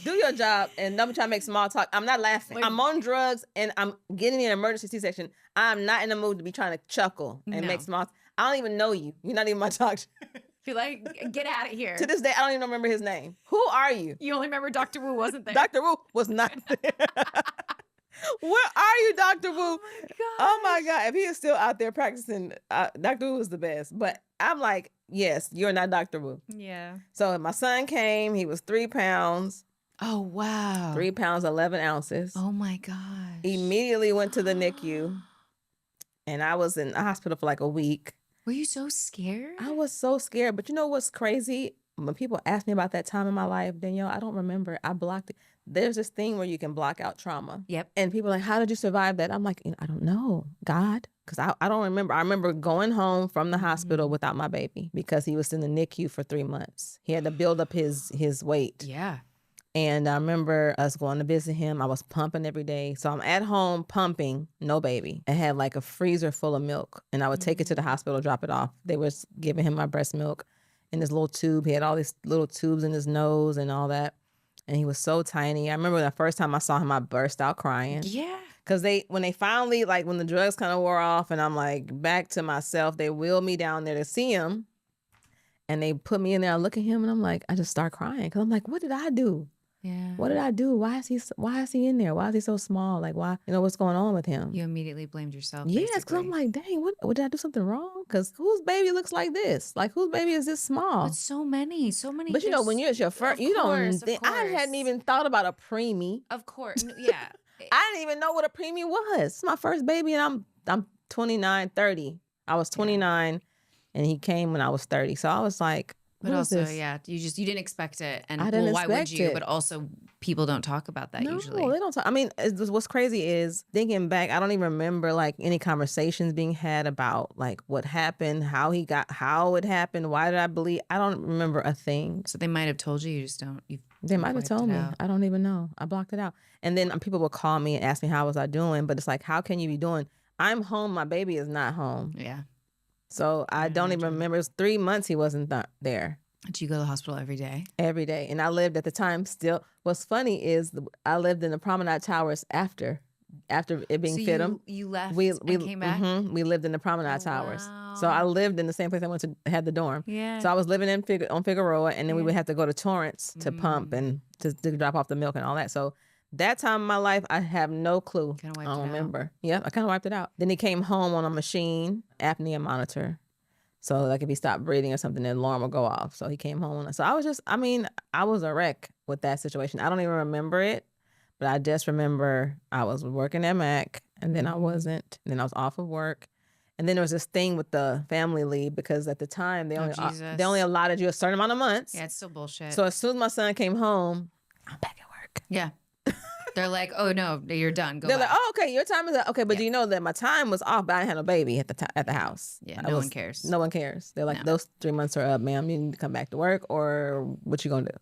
Speaker 1: do your job and don't be trying to make small talk. I'm not laughing. I'm on drugs and I'm getting an emergency C-section. I'm not in the mood to be trying to chuckle and make small talk. I don't even know you. You're not even my doctor.
Speaker 2: Feel like, get out of here.
Speaker 1: To this day, I don't even remember his name. Who are you?
Speaker 2: You only remember Dr. Wu wasn't there.
Speaker 1: Dr. Wu was not there. Where are you, Dr. Wu? Oh my God. If he is still out there practicing, Dr. Wu was the best. But I'm like, yes, you're not Dr. Wu.
Speaker 2: Yeah.
Speaker 1: So my son came. He was 3 pounds.
Speaker 2: Oh, wow.
Speaker 1: 3 pounds, 11 ounces.
Speaker 2: Oh my gosh.
Speaker 1: Immediately went to the NICU. And I was in the hospital for like a week.
Speaker 2: Were you so scared?
Speaker 1: I was so scared. But you know what's crazy? when people ask me about that time in my life, Danielle, I don't remember. I blocked it. There's this thing where you can block out trauma.
Speaker 2: Yep.
Speaker 1: And people are like, how did you survive that? I'm like, I don't know. God. Because I don't remember. I remember going home from the hospital without my baby because he was in the NICU for 3 months. He had to build up his weight.
Speaker 2: Yeah.
Speaker 1: And I remember us going to visit him. I was pumping every day. So I'm at home pumping, no baby. I had like a freezer full of milk. And I would take it to the hospital, drop it off. They was giving him my breast milk in this little tube. He had all these little tubes in his nose and all that. And he was so tiny. I remember the first time I saw him, I burst out crying.
Speaker 2: Yeah.
Speaker 1: Because when they finally, like when the drugs kind of wore off and I'm like back to myself, they wheeled me down there to see him. And they put me in there. I look at him and I'm like, I just start crying. Because I'm like, what did I do?
Speaker 2: Yeah.
Speaker 1: What did I do? Why is he in there? Why is he so small? Like, why, what's going on with him?
Speaker 2: You immediately blamed yourself.
Speaker 1: Yes, because I'm like, dang, what did I do something wrong? Because whose baby looks like this? Like, whose baby is this small?
Speaker 2: But so many.
Speaker 1: But when you're at your first, you don't think, I hadn't even thought about a preemie.
Speaker 2: Of course. Yeah.
Speaker 1: I didn't even know what a preemie was. It's my first baby and I'm 29, 30. I was 29 and he came when I was 30. So I was like,
Speaker 2: but also, yeah, you didn't expect it. And why would you?
Speaker 1: It.
Speaker 2: But also people don't talk about that usually.
Speaker 1: No, they don't talk. I mean, what's crazy is thinking back, I don't even remember like any conversations being had about like what happened, how it happened, why did I believe? I don't remember a thing.
Speaker 2: So they might have told you, you just don't.
Speaker 1: They might have told me. I don't even know. I blocked it out. And then people would call me and ask me how was I doing, but it's like, how can you be doing? I'm home. My baby is not home.
Speaker 2: Yeah.
Speaker 1: So I don't even remember. It was 3 months he wasn't there.
Speaker 2: Did you go to the hospital every day? Every day.
Speaker 1: And I lived at the time still. What's funny is I lived in the Promenade Towers after it being FITM.
Speaker 2: You left and came back?
Speaker 1: Mm-hmm, we lived in the Promenade Towers. So I lived in the same place I went to, had the dorm.
Speaker 2: Yeah.
Speaker 1: So I was living on Figueroa, and then we would have to go to Torrance to pump and to drop off the milk and all that. So that time in my life, I have no clue. I don't remember. Yeah, I kind of wiped it out. Then he came home on a machine, apnea monitor. So like if he stopped breathing or something, the alarm would go off. So he came home. So I was a wreck with that situation. I don't even remember it, but I just remember I was working at Mac and then I wasn't. And then I was off of work. And then there was this thing with the family leave because at the time they only allotted you a certain amount of months.
Speaker 2: Yeah, it's still bullshit.
Speaker 1: So as soon as my son came home, I'm back at work.
Speaker 2: Yeah. They're like, oh no, you're done.
Speaker 1: They're like, oh, okay, your time is up. Okay, but do you know that my time was off, but I had a baby at the house.
Speaker 2: Yeah, no one cares.
Speaker 1: No one cares. They're like, those 3 months are up, ma'am. You need to come back to work, or what you gonna do?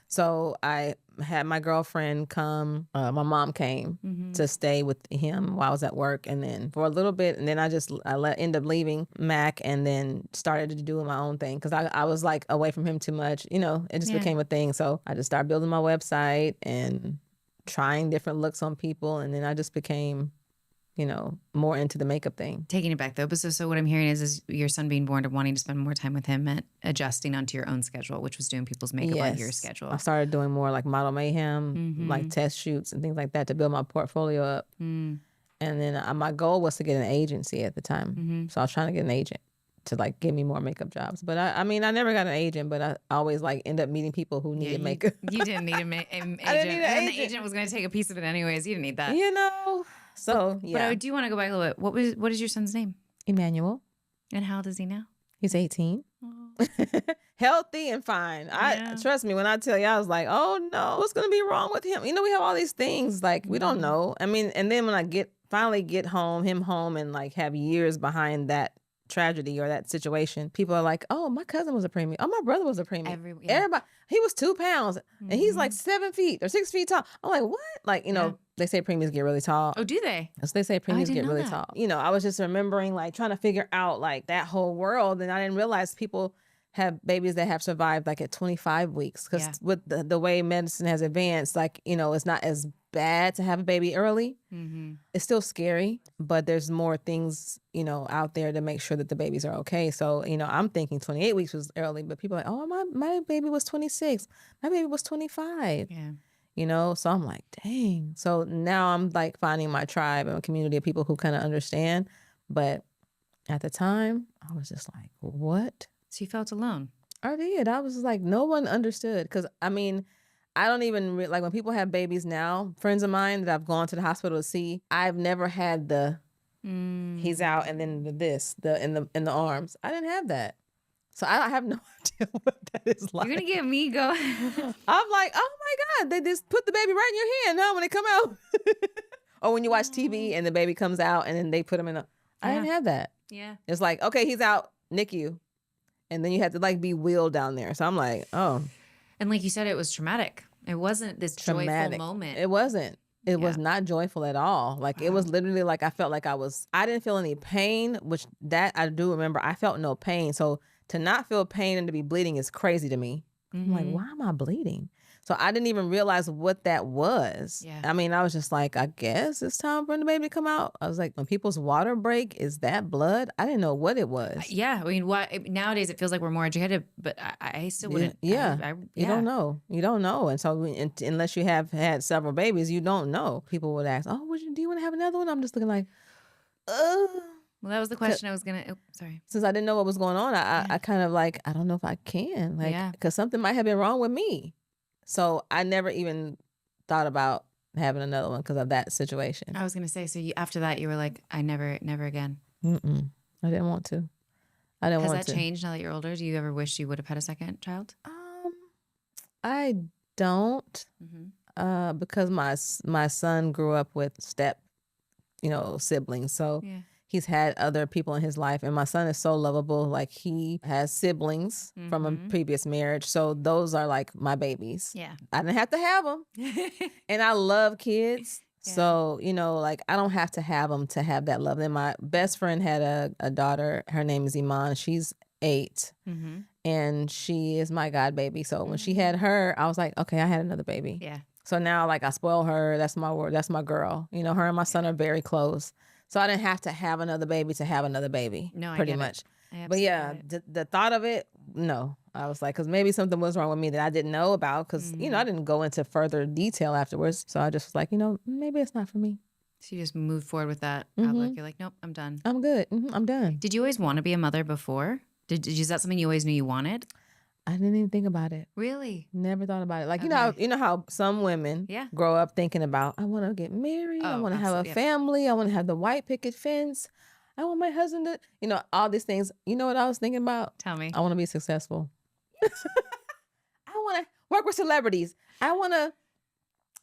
Speaker 1: So I had my girlfriend come. My mom came to stay with him while I was at work, and then for a little bit, and then I ended up leaving Mac, and then started to do my own thing because I was like away from him too much. It just became a thing. So I just started building my website and trying different looks on people, and then I just became, more into the makeup thing.
Speaker 2: Taking it back though, but so what I'm hearing is your son being born and wanting to spend more time with him and adjusting onto your own schedule, which was doing people's makeup on your schedule.
Speaker 1: I started doing more like Model Mayhem, like test shoots and things like that to build my portfolio up. And then my goal was to get an agency at the time. So I was trying to get an agent to like give me more makeup jobs. But I never got an agent, but I always like end up meeting people who needed makeup.
Speaker 2: You didn't need an agent.
Speaker 1: I didn't need an agent.
Speaker 2: The agent was going to take a piece of it anyways. You didn't need that.
Speaker 1: So yeah.
Speaker 2: But I do want to go back a little bit. What is your son's name?
Speaker 1: Emmanuel.
Speaker 2: And how old is he now?
Speaker 1: He's 18. Healthy and fine. Trust me when I tell you, I was like, oh no, what's going to be wrong with him? We have all these things like we don't know. I mean, and then when I finally get him home and like have years behind that tragedy or that situation, people are like, oh, my cousin was a preemie. Oh, my brother was a preemie. Everybody, he was 2 pounds and he's like 7 feet or 6 feet tall. I'm like, what? Like, they say preemies get really tall.
Speaker 2: Oh, do they?
Speaker 1: So they say preemies get really tall. I was just remembering like trying to figure out like that whole world, and I didn't realize people have babies that have survived like at 25 weeks because with the way medicine has advanced, like, it's not as bad to have a baby early. It's still scary, but there's more things, out there to make sure that the babies are okay. So, I'm thinking 28 weeks was early, but people are like, oh, my baby was 26. My baby was 25. Yeah. So I'm like, dang. So now I'm like finding my tribe and a community of people who kind of understand. But at the time, I was just like, what?
Speaker 2: So you felt alone?
Speaker 1: I did. I was like, no one understood. Because, I mean, I don't even, like when people have babies now, friends of mine that I've gone to the hospital to see, I've never had the he's out and then in the arms. I didn't have that. So I have no idea what that is like.
Speaker 2: You're going to get me go.
Speaker 1: I'm like, oh my God, they just put the baby right in your hand now when they come out. Or when you watch TV and the baby comes out and then they put him in I didn't have that.
Speaker 2: Yeah.
Speaker 1: It's like, okay, he's out, NICU. And then you have to like be wheeled down there. So I'm like, oh.
Speaker 2: And like you said, it was traumatic. It wasn't this joyful moment.
Speaker 1: It wasn't. It was not joyful at all. Like it was literally like I felt like I didn't feel any pain, which that I do remember. I felt no pain. So to not feel pain and to be bleeding is crazy to me. I'm like, why am I bleeding? So I didn't even realize what that was.
Speaker 2: Yeah.
Speaker 1: I mean, I was just like, I guess it's time for the baby to come out. I was like, when people's water break, is that blood? I didn't know what it was.
Speaker 2: Yeah. I mean, nowadays it feels like we're more educated, but I still wouldn't.
Speaker 1: Yeah. You don't know. You don't know. And so unless you have had several babies, you don't know. People would ask, oh, do you want to have another one? I'm just looking like,
Speaker 2: Well, that was the question I was going to, sorry.
Speaker 1: Since I didn't know what was going on, I kind of like, I don't know if I can. Like, because something might have been wrong with me. So I never even thought about having another one because of that situation.
Speaker 2: I was going to say, so after that, you were like, I never again.
Speaker 1: I didn't want to.
Speaker 2: Has that changed now that you're older? Do you ever wish you would have had a second child?
Speaker 1: I don't, because my son grew up with siblings. So he's had other people in his life, and my son is so lovable. Like he has siblings from a previous marriage. So those are like my babies.
Speaker 2: Yeah.
Speaker 1: I didn't have to have them. And I love kids. Yeah. So, like I don't have to have them to have that love. Then my best friend had a daughter. Her name is Iman. She's 8. And she is my god baby. So when she had her, I was like, okay, I had another baby.
Speaker 2: Yeah.
Speaker 1: So now like I spoil her. That's my word. That's my girl. Her and my son are very close. So I didn't have to have another baby to have another baby. No, pretty much. But yeah, the thought of it, no. I was like, because maybe something was wrong with me that I didn't know about. Because, I didn't go into further detail afterwards. So I just was like, maybe it's not for me.
Speaker 2: So you just moved forward with that outlook. You're like, nope, I'm done.
Speaker 1: I'm good. I'm done.
Speaker 2: Did you always want to be a mother before? Is that something you always knew you wanted?
Speaker 1: I didn't even think about it.
Speaker 2: Really?
Speaker 1: Never thought about it. Like, you know how some women grow up thinking about, I want to get married. I want to have a family. I want to have the white picket fence. I want my husband to, all these things. You know what I was thinking about?
Speaker 2: Tell me.
Speaker 1: I want to be successful. I want to work with celebrities. I want to,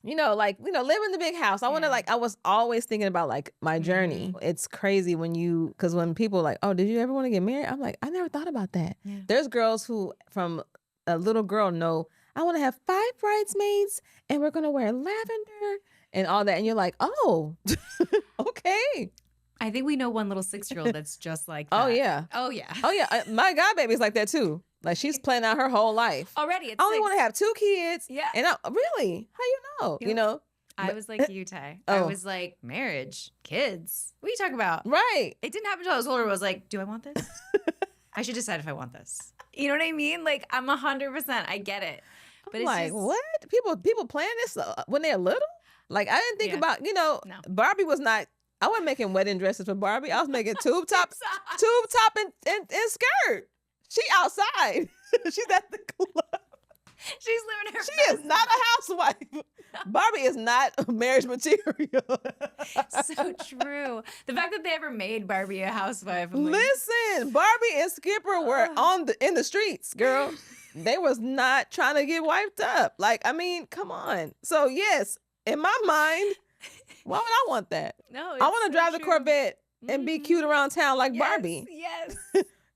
Speaker 1: live in the big house. I want to I was always thinking about like my journey. It's crazy because when people are like, oh, did you ever want to get married? I'm like, I never thought about that. Yeah. There's girls who from a little girl know, I want to have 5 bridesmaids and we're going to wear lavender and all that. And you're like, oh, okay.
Speaker 2: I think we know one little 6-year-old that's just like that.
Speaker 1: Oh, yeah.
Speaker 2: Oh, yeah.
Speaker 1: Oh, yeah. My god baby's like that too. Like she's planning out her whole life.
Speaker 2: Already. It's
Speaker 1: I only want to have 2 kids.
Speaker 2: Yeah.
Speaker 1: And really? How you know?
Speaker 2: I was like you, Tai. I was like, marriage, kids. What are you talking about?
Speaker 1: Right.
Speaker 2: It didn't happen until I was older. I was like, do I want this? I should decide if I want this. You know what I mean? Like, I'm 100%. I get it. But it's
Speaker 1: like,
Speaker 2: just...
Speaker 1: what? People plan this when they're little? Like, I didn't think about,
Speaker 2: No.
Speaker 1: Barbie was not, I wasn't making wedding dresses for Barbie. I was making tube top and skirt. She outside. She's at the club.
Speaker 2: She's living her
Speaker 1: She is not a housewife. Barbie is not marriage material.
Speaker 2: So true. The fact that they ever made Barbie a housewife.
Speaker 1: Listen, Barbie and Skipper were in the streets, girl. They was not trying to get wiped up. Like, I mean, come on. So yes, in my mind, why would I want that?
Speaker 2: No,
Speaker 1: I want to drive the Corvette and be cute around town like Barbie.
Speaker 2: Yes.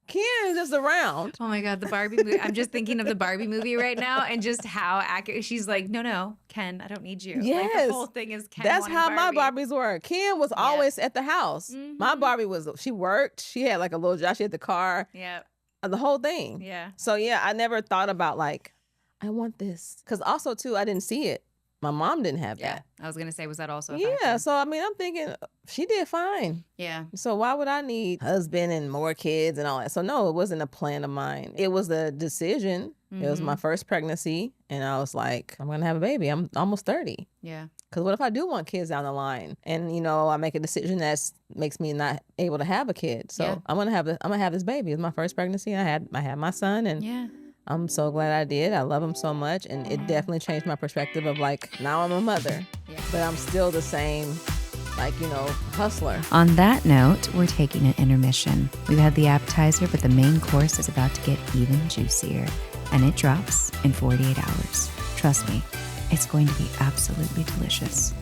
Speaker 1: Ken is just around.
Speaker 2: Oh my God, the Barbie movie. I'm just thinking of the Barbie movie right now and just how accurate. She's like, no, Ken, I don't need you.
Speaker 1: Yes.
Speaker 2: Like the whole thing is Ken.
Speaker 1: That's how
Speaker 2: Barbie.
Speaker 1: my Barbies were. Ken was always at the house. My Barbie she worked. She had like a little job. She had the car.
Speaker 2: Yeah.
Speaker 1: The whole thing.
Speaker 2: Yeah.
Speaker 1: So yeah, I never thought about like, I want this. Because also too, I didn't see it. My mom didn't have that.
Speaker 2: I was going to say, was that also a
Speaker 1: Yeah,
Speaker 2: factor?
Speaker 1: so I mean, I'm thinking she did fine.
Speaker 2: Yeah.
Speaker 1: So why would I need husband and more kids and all that? So no, it wasn't a plan of mine. It was a decision. It was my first pregnancy. And I was like, I'm going to have a baby. I'm almost 30.
Speaker 2: Yeah.
Speaker 1: Because what if I do want kids down the line? And, I make a decision that makes me not able to have a kid. So I'm going to have this baby. It's my first pregnancy. I had my son. And I'm so glad I did. I love him so much. And it definitely changed my perspective of like, now I'm a mother. Yeah. But I'm still the same like, hustler.
Speaker 2: On that note, we're taking an intermission. We've had the appetizer, but the main course is about to get even juicier, and it drops in 48 hours. Trust me, it's going to be absolutely delicious.